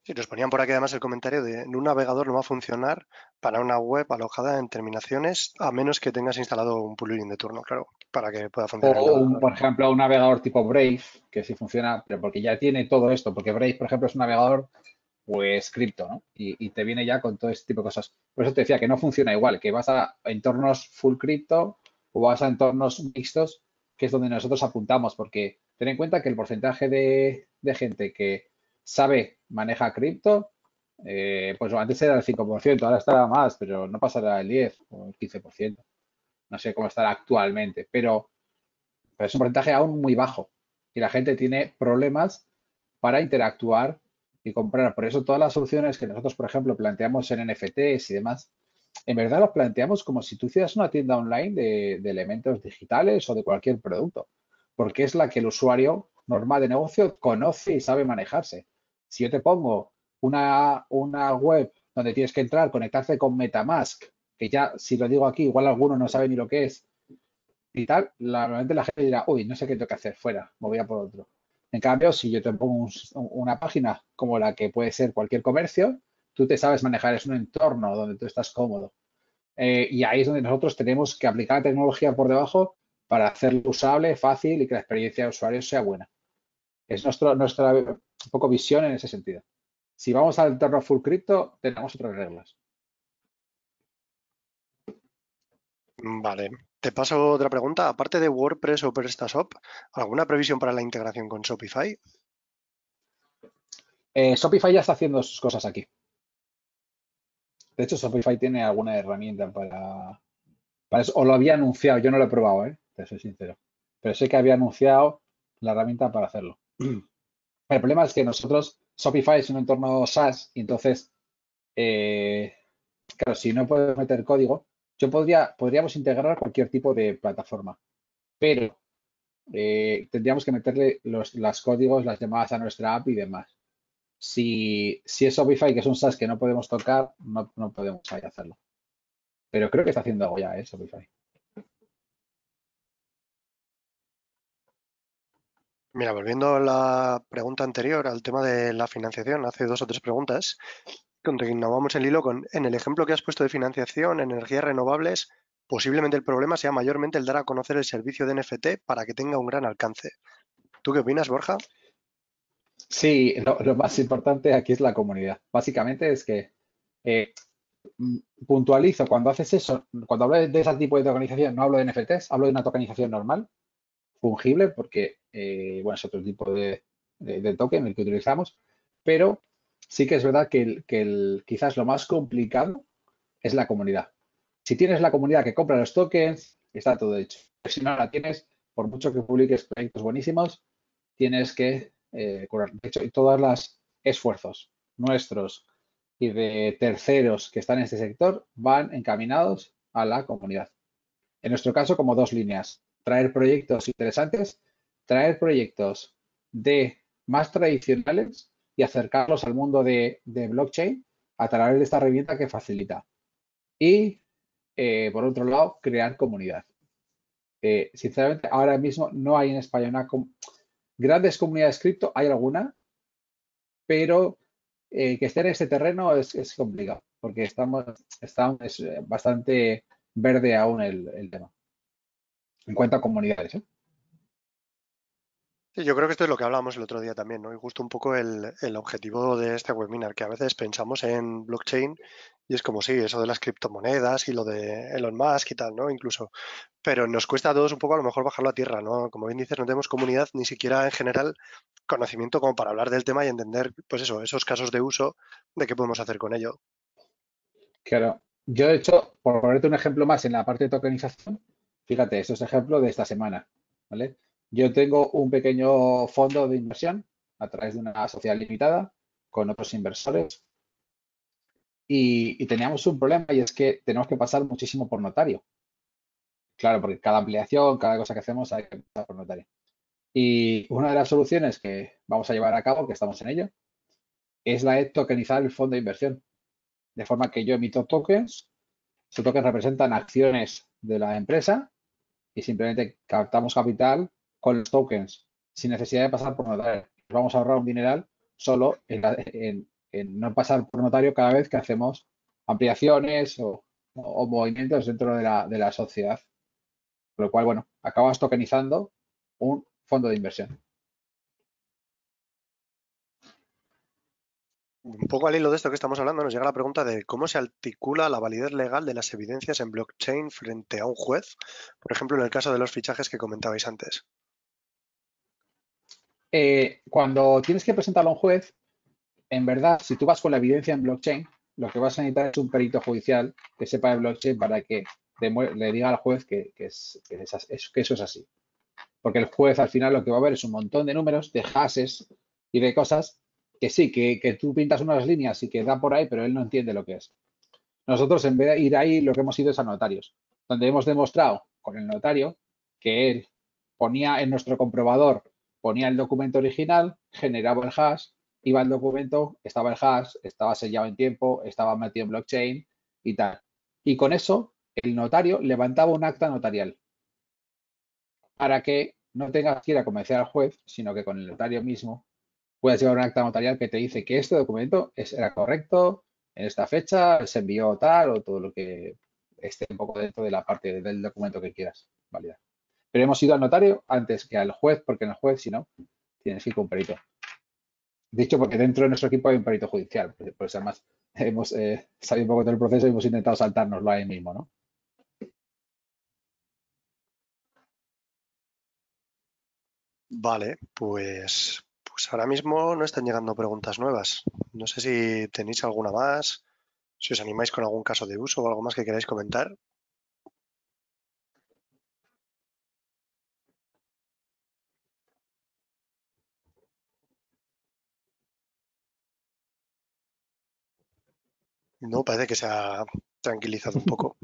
[SPEAKER 1] Sí, nos ponían por aquí además el comentario de en un navegador no va a funcionar para una web alojada en terminaciones a menos que tengas instalado un plugin de turno, claro, para que pueda funcionar el navegador.
[SPEAKER 2] Por ejemplo, un navegador tipo Brave, que sí funciona, pero porque ya tiene todo esto, porque Brave, por ejemplo, es un navegador pues cripto, ¿no? Y te viene ya con todo este tipo de cosas. Por eso te decía que no funciona igual, que vas a entornos full cripto o vas a entornos mixtos, que es donde nosotros apuntamos, porque ten en cuenta que el porcentaje de gente que sabe, maneja cripto, pues antes era el 5%, ahora estará más, pero no pasará el 10 o el 15%. No sé cómo estará actualmente, pero es un porcentaje aún muy bajo y la gente tiene problemas para interactuar y comprar. Por eso todas las soluciones que nosotros, por ejemplo, planteamos en NFTs y demás, en verdad las planteamos como si tú hicieras una tienda online de elementos digitales o de cualquier producto, porque es la que el usuario normal de negocio conoce y sabe manejarse. Si yo te pongo una web donde tienes que entrar, conectarse con MetaMask, que ya si lo digo aquí, igual alguno no sabe ni lo que es, y tal, normalmente la gente dirá, uy, no sé qué tengo que hacer, fuera, me voy a por otro. En cambio, si yo te pongo una página como la que puede ser cualquier comercio, tú te sabes manejar, es un entorno donde tú estás cómodo. Y ahí es donde nosotros tenemos que aplicar la tecnología por debajo para hacerlo usable, fácil y que la experiencia de usuario sea buena. Es nuestra un poco visión en ese sentido. Si vamos al entorno full crypto, tenemos otras reglas.
[SPEAKER 1] Vale, te paso otra pregunta. Aparte de WordPress o PrestaShop, ¿alguna previsión para la integración con Shopify?
[SPEAKER 2] Shopify ya está haciendo sus cosas aquí. De hecho, Shopify tiene alguna herramienta para eso, o lo había anunciado, yo no lo he probado, te soy sincero. Pero sé que había anunciado la herramienta para hacerlo. El problema es que nosotros, Shopify es un entorno SaaS y entonces, eh, claro, si no puedo meter código, podríamos integrar cualquier tipo de plataforma, pero tendríamos que meterle los códigos, las llamadas a nuestra app y demás. Si es Shopify, que es un SaaS que no podemos tocar, no podemos ahí hacerlo. Pero creo que está haciendo algo ya, Shopify.
[SPEAKER 1] Mira, volviendo a la pregunta anterior, al tema de la financiación, hace dos o tres preguntas, continuamos el hilo con, en el ejemplo que has puesto de financiación, energías renovables, posiblemente el problema sea mayormente el dar a conocer el servicio de NFT para que tenga un gran alcance. ¿Tú qué opinas, Borja?
[SPEAKER 2] Sí, lo más importante aquí es la comunidad. Básicamente es que eh, puntualizo cuando haces eso, cuando hablo de ese tipo de tokenización, no hablo de NFTs, hablo de una tokenización normal, fungible, porque bueno, es otro tipo de token el que utilizamos, pero sí que es verdad que quizás lo más complicado es la comunidad. Si tienes la comunidad que compra los tokens, está todo hecho. Si no la tienes, por mucho que publiques proyectos buenísimos, tienes que curar. De hecho, todos los esfuerzos nuestros y de terceros que están en este sector van encaminados a la comunidad. En nuestro caso, como dos líneas. Traer proyectos interesantes, traer proyectos de más tradicionales y acercarlos al mundo de blockchain a través de esta herramienta que facilita. Y, por otro lado, crear comunidad. Sinceramente, ahora mismo no hay en España grandes comunidades cripto, hay alguna, pero que esté en este terreno es complicado. porque es bastante verde aún el tema, en cuanto a comunidades, ¿eh?
[SPEAKER 1] Sí, yo creo que esto es lo que hablábamos el otro día también, ¿no? Y justo un poco el objetivo de este webinar, que a veces pensamos en blockchain y es como sí, eso de las criptomonedas y lo de Elon Musk y tal, ¿no? Incluso, pero nos cuesta a todos un poco a lo mejor bajarlo a tierra, ¿no? Como bien dices, no tenemos comunidad ni siquiera en general conocimiento como para hablar del tema y entender, pues eso, esos casos de uso de qué podemos hacer con ello.
[SPEAKER 2] Claro, yo de hecho, por ponerte un ejemplo más en la parte de tokenización, fíjate, esto es ejemplo de esta semana, ¿vale? Yo tengo un pequeño fondo de inversión a través de una sociedad limitada con otros inversores y teníamos un problema y es que tenemos que pasar muchísimo por notario. Claro, porque cada ampliación, cada cosa que hacemos hay que pasar por notario. Y una de las soluciones que vamos a llevar a cabo, que estamos en ello, es la de tokenizar el fondo de inversión. De forma que yo emito tokens, estos tokens representan acciones de la empresa y simplemente captamos capital con los tokens, sin necesidad de pasar por notario. Nos vamos a ahorrar un dineral solo en no pasar por notario cada vez que hacemos ampliaciones o movimientos dentro de la sociedad. Con lo cual, bueno, acabas tokenizando un fondo de inversión.
[SPEAKER 1] Un poco al hilo de esto que estamos hablando, nos llega la pregunta de cómo se articula la validez legal de las evidencias en blockchain frente a un juez, por ejemplo, en el caso de los fichajes que comentabais antes.
[SPEAKER 2] Cuando tienes que presentarlo a un juez, en verdad, si tú vas con la evidencia en blockchain, lo que vas a necesitar es un perito judicial que sepa de blockchain para que le diga al juez que eso es así. Porque el juez al final lo que va a ver es un montón de números, de hashes y de cosas que sí, que tú pintas unas líneas y que da por ahí, pero él no entiende lo que es. Nosotros, en vez de ir ahí, lo que hemos ido es a notarios, donde hemos demostrado con el notario que él ponía en nuestro comprobador, ponía el documento original, generaba el hash, iba el documento, estaba el hash, estaba sellado en tiempo, estaba metido en blockchain y tal. Y con eso, el notario levantaba un acta notarial para que no tengas que ir a convencer al juez, sino que con el notario mismo puedes llevar un acta notarial que te dice que este documento era correcto, en esta fecha, se envió tal o todo lo que esté un poco dentro de la parte del documento que quieras validar. Pero hemos ido al notario antes que al juez, porque en el juez, si no, tienes que ir con un perito. Dicho porque dentro de nuestro equipo hay un perito judicial, pues además hemos sabido un poco del proceso y hemos intentado saltárnoslo ahí mismo, ¿no?
[SPEAKER 1] Vale, pues ahora mismo no están llegando preguntas nuevas. No sé si tenéis alguna más, si os animáis con algún caso de uso o algo más que queráis comentar. No, parece que se ha tranquilizado un poco.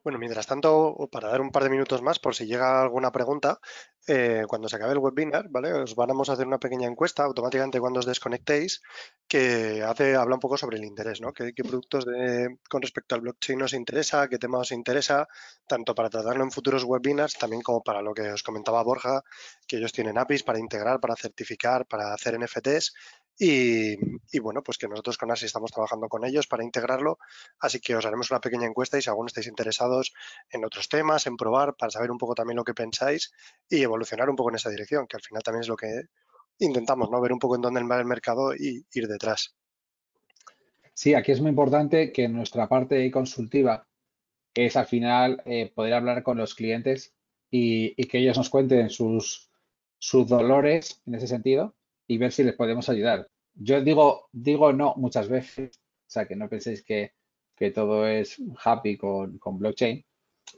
[SPEAKER 1] Bueno, mientras tanto, o para dar un par de minutos más, por si llega alguna pregunta, cuando se acabe el webinar, ¿vale? Os vamos a hacer una pequeña encuesta automáticamente cuando os desconectéis, habla un poco sobre el interés, ¿no? ¿Qué productos con respecto al blockchain os interesa? ¿Qué tema os interesa? Tanto para tratarlo en futuros webinars, también como para lo que os comentaba Borja, que ellos tienen APIs para integrar, para certificar, para hacer NFTs. Y bueno, pues que nosotros con ASI estamos trabajando con ellos para integrarlo. Así que os haremos una pequeña encuesta y si aún estáis interesados en otros temas, en probar, para saber un poco también lo que pensáis y evolucionar un poco en esa dirección, que al final también es lo que intentamos, ¿no? Ver un poco en dónde va el mercado y ir detrás.
[SPEAKER 2] Sí, aquí es muy importante que nuestra parte consultiva es al final poder hablar con los clientes y que ellos nos cuenten sus dolores en ese sentido y ver si les podemos ayudar. Yo digo no muchas veces, o sea, que no penséis que todo es happy con blockchain.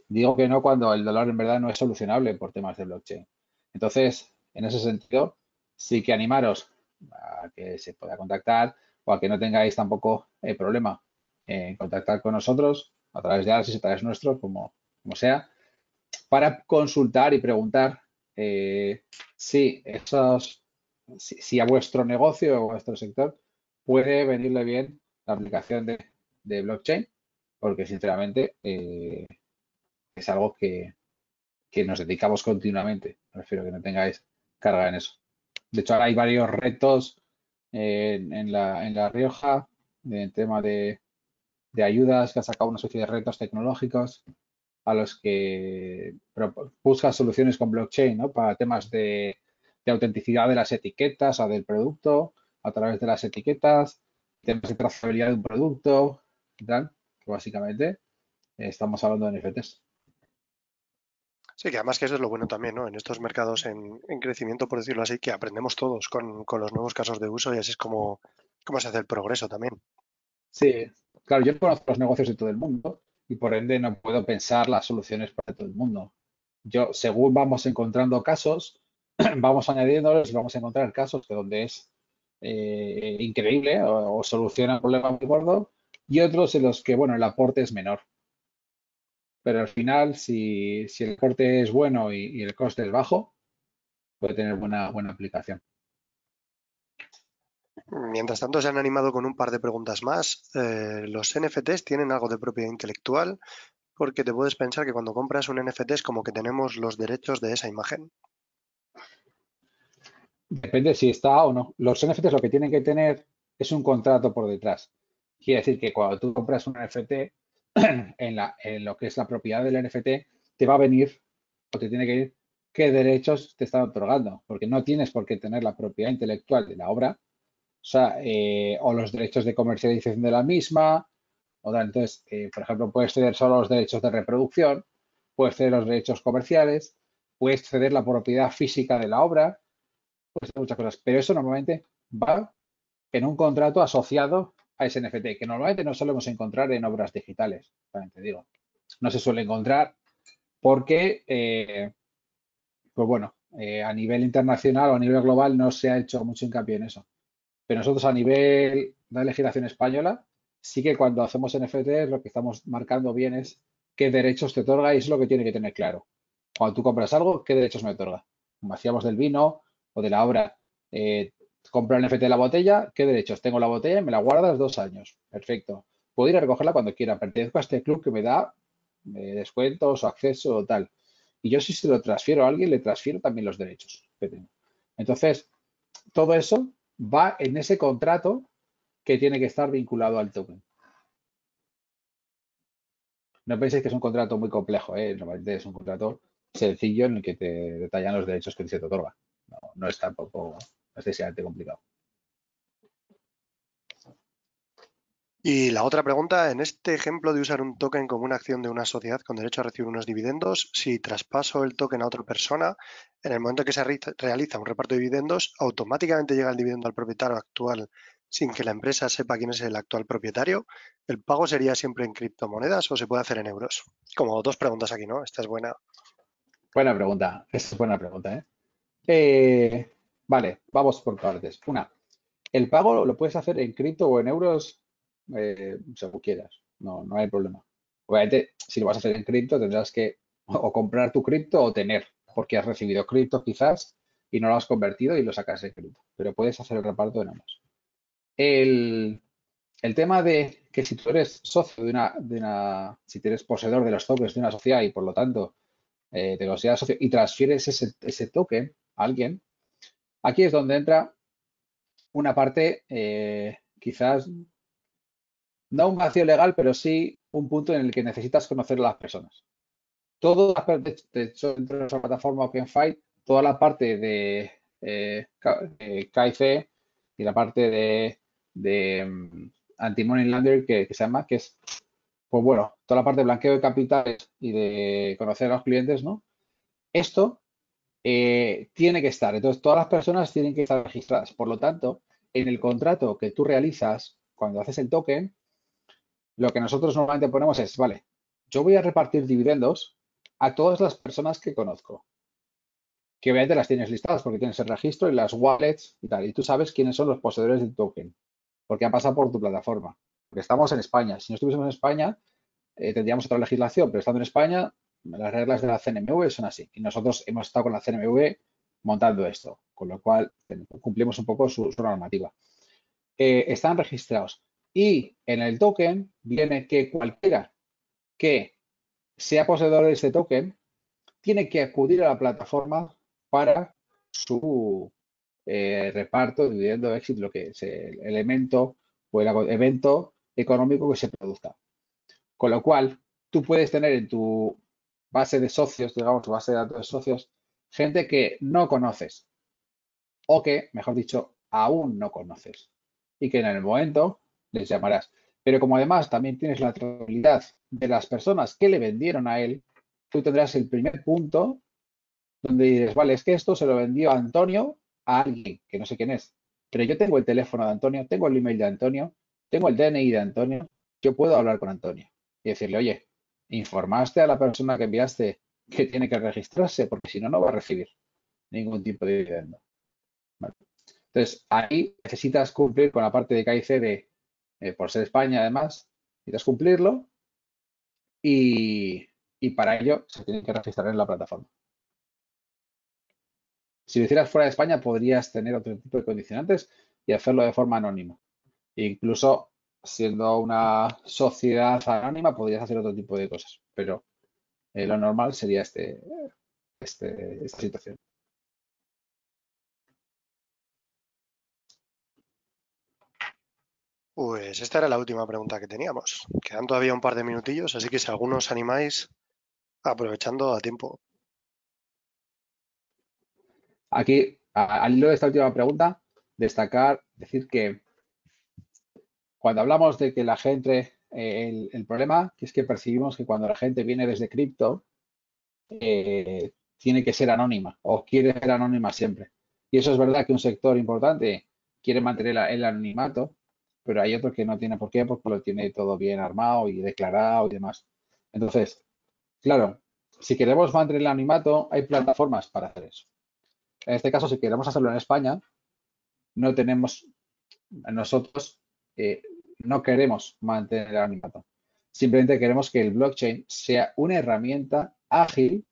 [SPEAKER 2] Digo que no cuando el dolor en verdad no es solucionable por temas de blockchain. Entonces, en ese sentido, sí que animaros a que se pueda contactar o a que no tengáis tampoco problema en contactar con nosotros a través de Arsys, a través nuestro, como sea, para consultar y preguntar eh, si, si a vuestro negocio o a vuestro sector puede venirle bien la aplicación de blockchain, porque sinceramente es algo que nos dedicamos continuamente. Prefiero que no tengáis carga en eso. De hecho, ahora hay varios retos en La Rioja, en tema de ayudas, que ha sacado una especie de retos tecnológicos a los que busca soluciones con blockchain, ¿no? Para temas de autenticidad de las etiquetas o del producto a través de las etiquetas, temas de trazabilidad de un producto y tal, que básicamente estamos hablando de NFTs.
[SPEAKER 1] Sí, que además que eso es lo bueno también, ¿no? En estos mercados en crecimiento, por decirlo así, que aprendemos todos con los nuevos casos de uso y así es como se hace el progreso también.
[SPEAKER 2] Sí, claro, yo no conozco los negocios de todo el mundo y por ende no puedo pensar las soluciones para todo el mundo. Yo, según vamos encontrando casos, vamos añadiéndolos y vamos a encontrar casos de donde es increíble o soluciona un problema muy gordo y otros en los que, bueno, el aporte es menor. Pero al final, si el aporte es bueno y el coste es bajo, puede tener buena aplicación.
[SPEAKER 1] Mientras tanto, se han animado con un par de preguntas más. ¿Los NFTs tienen algo de propiedad intelectual? Porque te puedes pensar que cuando compras un NFT es como que tenemos los derechos de esa imagen.
[SPEAKER 2] Depende si está o no. Los NFTs lo que tienen que tener es un contrato por detrás. Quiere decir que cuando tú compras un NFT, en lo que es la propiedad del NFT, te va a venir o te tiene que ir qué derechos te están otorgando, porque no tienes por qué tener la propiedad intelectual de la obra, o sea, o los derechos de comercialización de la misma, o tal. Entonces, por ejemplo, puedes ceder solo los derechos de reproducción, puedes ceder los derechos comerciales, puedes ceder la propiedad física de la obra, puedes hacer muchas cosas, pero eso normalmente va en un contrato asociado a ese NFT, que normalmente no solemos encontrar en obras digitales, también te digo. No se suele encontrar porque, pues bueno, a nivel internacional o a nivel global no se ha hecho mucho hincapié en eso. Pero nosotros a nivel de legislación española, sí que cuando hacemos NFT lo que estamos marcando bien es qué derechos te otorga y eso es lo que tiene que tener claro. Cuando tú compras algo, ¿qué derechos me otorga? Como hacíamos del vino o de la obra, eh, compro el NFT de la botella, ¿qué derechos? Tengo la botella y me la guardas 2 años. Perfecto. Puedo ir a recogerla cuando quiera. Pertenezco a este club que me da descuentos o acceso o tal. Y yo si se lo transfiero a alguien, le transfiero también los derechos que tengo. Entonces, todo eso va en ese contrato que tiene que estar vinculado al token. No penséis que es un contrato muy complejo, ¿eh? Normalmente es un contrato sencillo en el que te detallan los derechos que se te otorga. No es tampoco excesivamente complicado.
[SPEAKER 1] Y la otra pregunta, en este ejemplo de usar un token como una acción de una sociedad con derecho a recibir unos dividendos, si traspaso el token a otra persona, en el momento que se realiza un reparto de dividendos, automáticamente llega el dividendo al propietario actual sin que la empresa sepa quién es el actual propietario. ¿El pago sería siempre en criptomonedas o se puede hacer en euros? Como dos preguntas aquí, ¿no? Esta es buena.
[SPEAKER 2] Buena pregunta. Esa es buena pregunta, ¿eh? Vale, vamos por partes. Una, el pago lo puedes hacer en cripto o en euros según quieras. No hay problema. Obviamente, si lo vas a hacer en cripto, tendrás que o comprar tu cripto o tener, porque has recibido cripto quizás y no lo has convertido y lo sacas en cripto. Pero puedes hacer el reparto en ambos. El, el tema de que si tú eres socio si tú eres poseedor de los tokens de una sociedad y por lo tanto te consideras socio y transfieres ese token a alguien, aquí es donde entra una parte quizás no un vacío legal, pero sí un punto en el que necesitas conocer a las personas. Todo, de hecho, dentro de nuestra plataforma OpenFi, toda la parte de KIC y la parte de anti-money laundering que se llama, que es, pues bueno, toda la parte de blanqueo de capitales y de conocer a los clientes, ¿no? Esto tiene que estar. Entonces, todas las personas tienen que estar registradas. Por lo tanto, en el contrato que tú realizas cuando haces el token, lo que nosotros normalmente ponemos es, vale, yo voy a repartir dividendos a todas las personas que conozco, que obviamente las tienes listadas porque tienes el registro y las wallets y tal, y tú sabes quiénes son los poseedores del token, porque han pasado por tu plataforma. Porque estamos en España. Si no estuviésemos en España, tendríamos otra legislación, pero estando en España, las reglas de la CNMV son así. Y nosotros hemos estado con la CNMV montando esto, con lo cual cumplimos un poco su normativa. Están registrados. Y en el token viene que cualquiera que sea poseedor de este token tiene que acudir a la plataforma para su reparto, dividendo, exit, lo que es el elemento o el evento económico que se produzca. Con lo cual, tú puedes tener en tu base de socios, digamos, tu base de datos de socios, gente que no conoces o que, mejor dicho, aún no conoces y que en el momento les llamarás. Pero como además también tienes la trazabilidad de las personas que le vendieron a él, tú tendrás el primer punto donde dices, vale, es que esto se lo vendió Antonio a alguien que no sé quién es, pero yo tengo el teléfono de Antonio, tengo el email de Antonio, tengo el DNI de Antonio, yo puedo hablar con Antonio y decirle, oye, informaste a la persona que enviaste que tiene que registrarse porque si no, no va a recibir ningún tipo de dividendo. ¿Vale? Entonces, ahí necesitas cumplir con la parte de KIC de, por ser España además, necesitas cumplirlo y para ello se tiene que registrar en la plataforma. Si lo hicieras fuera de España, podrías tener otro tipo de condicionantes y hacerlo de forma anónima. Incluso siendo una sociedad anónima, podrías hacer otro tipo de cosas, pero lo normal sería esta situación.
[SPEAKER 1] Pues esta era la última pregunta que teníamos. Quedan todavía un par de minutillos, así que si algunos os animáis, aprovechando a tiempo.
[SPEAKER 2] Aquí, al hilo de esta última pregunta, destacar, decir que cuando hablamos de que la gente, el problema que es que percibimos que cuando la gente viene desde cripto, tiene que ser anónima o quiere ser anónima siempre. Y eso es verdad que un sector importante quiere mantener el anonimato, pero hay otro que no tiene por qué porque lo tiene todo bien armado y declarado y demás. Entonces, claro, si queremos mantener el anonimato, hay plataformas para hacer eso. En este caso, si queremos hacerlo en España, no tenemos, nosotros no queremos mantener el anonimato. Simplemente queremos que el blockchain sea una herramienta ágil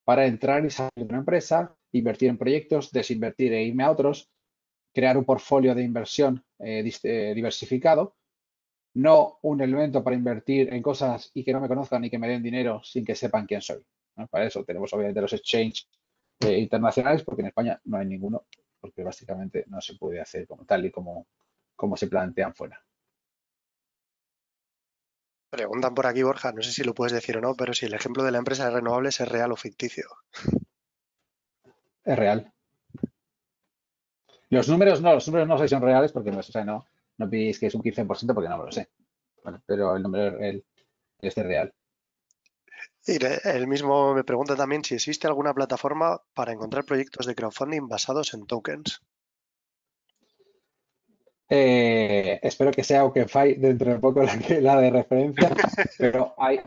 [SPEAKER 2] para entrar y salir de una empresa, invertir en proyectos, desinvertir e irme a otros, crear un portfolio de inversión diversificado, no un elemento para invertir en cosas y que no me conozcan ni que me den dinero sin que sepan quién soy, ¿no? Para eso tenemos obviamente los exchanges internacionales, porque en España no hay ninguno, porque básicamente no se puede hacer como tal y como se plantean fuera.
[SPEAKER 1] Preguntan por aquí, Borja, no sé si lo puedes decir o no, pero si el ejemplo de la empresa de renovables es real o ficticio.
[SPEAKER 2] Es real. Los números no sé si son reales porque no, o sea, no pidáis que es un 15% porque no me lo sé. Vale, pero el número es real.
[SPEAKER 1] Y él mismo me pregunta también si existe alguna plataforma para encontrar proyectos de crowdfunding basados en tokens.
[SPEAKER 2] Espero que sea OpenFi dentro de poco la de referencia, pero hay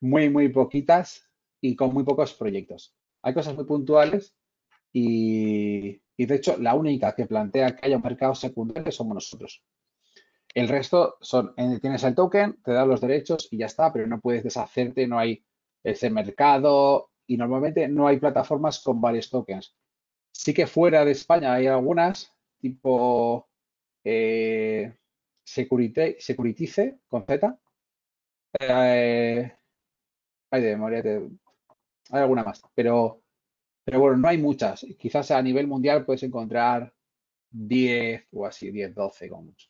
[SPEAKER 2] muy poquitas y con muy pocos proyectos. Hay cosas muy puntuales y de hecho la única que plantea que haya un mercado secundario somos nosotros. El resto son, tienes el token, te da los derechos y ya está, pero no puedes deshacerte, no hay ese mercado y normalmente no hay plataformas con varios tokens. Sí que fuera de España hay algunas, tipo Securitice con Z. Eh, hay de memoria, hay alguna más, pero bueno, no hay muchas. Quizás a nivel mundial puedes encontrar 10 o así, 10 12 como mucho.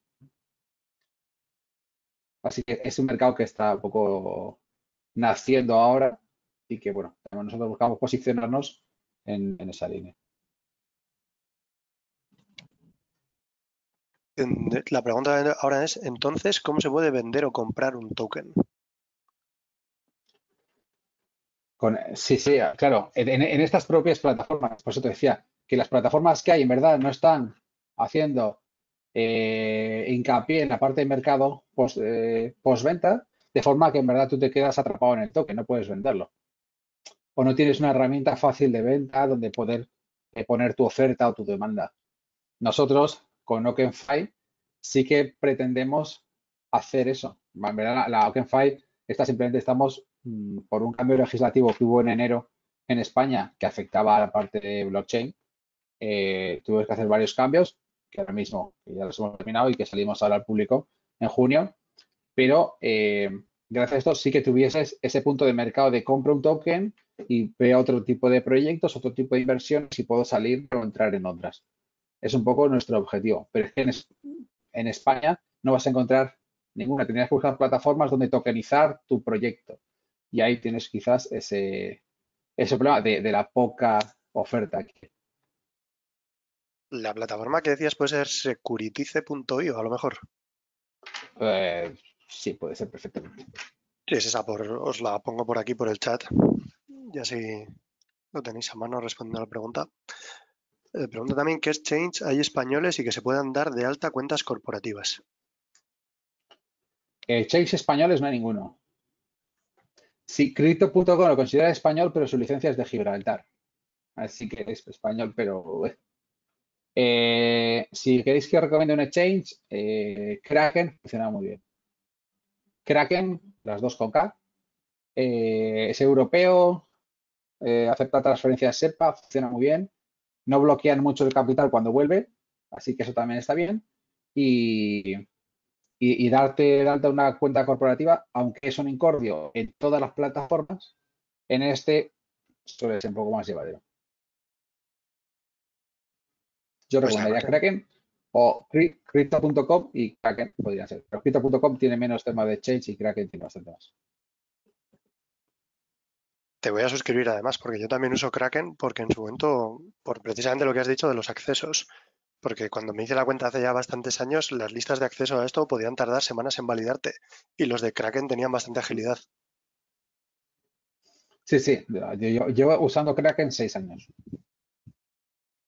[SPEAKER 2] Así que es un mercado que está un poco naciendo ahora y que, bueno, nosotros buscamos posicionarnos en esa línea.
[SPEAKER 1] La pregunta ahora es, entonces, ¿cómo se puede vender o comprar un token?
[SPEAKER 2] Sí, sí, claro, en estas propias plataformas, por eso te decía, que las plataformas que hay en verdad no están haciendo hincapié en la parte de mercado postventa, de forma que en verdad tú te quedas atrapado en el token, no puedes venderlo. O no tienes una herramienta fácil de venta donde poder poner tu oferta o tu demanda. Nosotros, con OpenFi, sí que pretendemos hacer eso. En verdad, la OpenFi, simplemente estamos por un cambio legislativo que hubo en enero en España que afectaba a la parte de blockchain. Tuve que hacer varios cambios que ahora mismo ya los hemos terminado y que salimos ahora al público en junio. Pero gracias a esto sí que tuvieses ese punto de mercado de compra un token y veo otro tipo de proyectos, otro tipo de inversiones y puedo salir o entrar en otras. es un poco nuestro objetivo. Pero es que en España no vas a encontrar ninguna. Tendrías que buscar plataformas donde tokenizar tu proyecto. Y ahí tienes quizás ese problema de la poca oferta aquí.
[SPEAKER 1] La plataforma que decías puede ser securitice.io, a lo mejor.
[SPEAKER 2] Sí, puede ser perfectamente.
[SPEAKER 1] Sí, es esa, os la pongo por aquí por el chat y así lo tenéis a mano respondiendo a la pregunta. Pregunta también qué exchange hay españoles y que se puedan dar de alta cuentas corporativas.
[SPEAKER 2] Exchange españoles no hay ninguno. Sí, Crypto.com lo considera español, pero su licencia es de Gibraltar. Así que es español, pero si queréis que os recomiende un exchange, Kraken funciona muy bien. Kraken, las dos con K, es europeo, acepta transferencias SEPA, funciona muy bien. No bloquean mucho el capital cuando vuelve, así que eso también está bien. Y, y darte de alta una cuenta corporativa, aunque es un incordio en todas las plataformas, en este suele ser un poco más llevadero. Yo
[SPEAKER 1] Pues ya,
[SPEAKER 2] recomendaría Kraken o Crypto.com y Kraken podrían ser. Pero Crypto.com tiene menos tema de exchange y Kraken tiene bastante más.
[SPEAKER 1] te voy a suscribir además, porque yo también uso Kraken, porque en su momento, por precisamente lo que has dicho de los accesos, porque cuando me hice la cuenta hace ya bastantes años, las listas de acceso a esto podían tardar semanas en validarte y los de Kraken tenían bastante agilidad.
[SPEAKER 2] Sí, sí, yo llevo usando Kraken 6 años.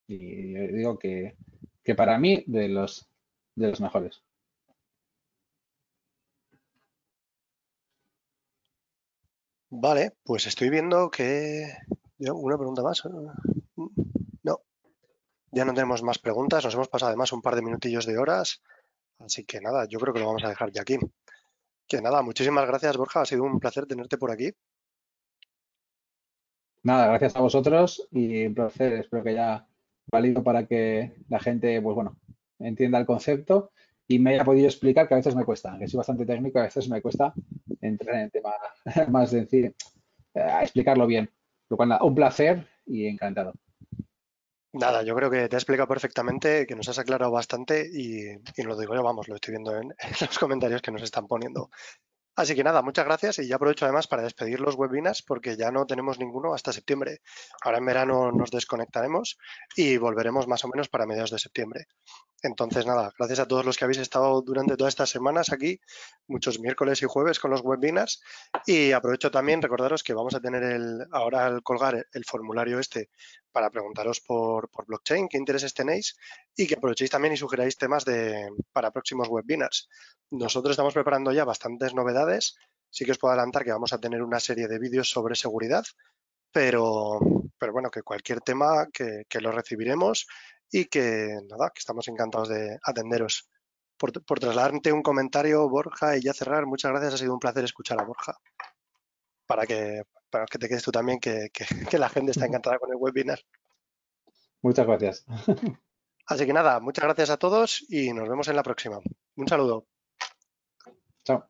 [SPEAKER 2] Y yo digo que para mí de los mejores.
[SPEAKER 1] Vale, pues estoy viendo que... Una pregunta más. No, ya no tenemos más preguntas. Nos hemos pasado además un par de minutillos de horas. Así que nada, yo creo que lo vamos a dejar ya aquí. Que nada, muchísimas gracias, Borja. Ha sido un placer tenerte por aquí.
[SPEAKER 2] Nada, gracias a vosotros y un placer. Espero que haya valido para que la gente, pues bueno, entienda el concepto y me haya podido explicar, que a veces me cuesta, que soy bastante técnico, a veces me cuesta entrar en el tema más sencillo, explicarlo bien. Lo cual, nada, un placer y encantado.
[SPEAKER 1] Nada, yo creo que te he explicado perfectamente, que nos has aclarado bastante y lo digo yo, vamos, lo estoy viendo en, en los comentarios que nos están poniendo. Así que nada, muchas gracias y ya aprovecho además para despedir los webinars porque ya no tenemos ninguno hasta septiembre. Ahora en verano nos desconectaremos y volveremos más o menos para mediados de septiembre. Entonces, nada, gracias a todos los que habéis estado durante todas estas semanas aquí, muchos miércoles y jueves con los webinars. Y aprovecho también recordaros que vamos a tener ahora al colgar el formulario este para preguntaros por blockchain, qué intereses tenéis y que aprovechéis también y sugeráis temas para próximos webinars. Nosotros estamos preparando ya bastantes novedades. Sí que os puedo adelantar que vamos a tener una serie de vídeos sobre seguridad, pero, pero bueno, que cualquier tema que lo recibiremos y que nada, que estamos encantados de atenderos. Por trasladarte un comentario, Borja, y ya cerrar, muchas gracias, ha sido un placer escuchar a Borja, para que te quedes tú también, que la gente está encantada con el webinar.
[SPEAKER 2] Muchas gracias.
[SPEAKER 1] Así que nada, muchas gracias a todos y nos vemos en la próxima. Un saludo.
[SPEAKER 2] Chao.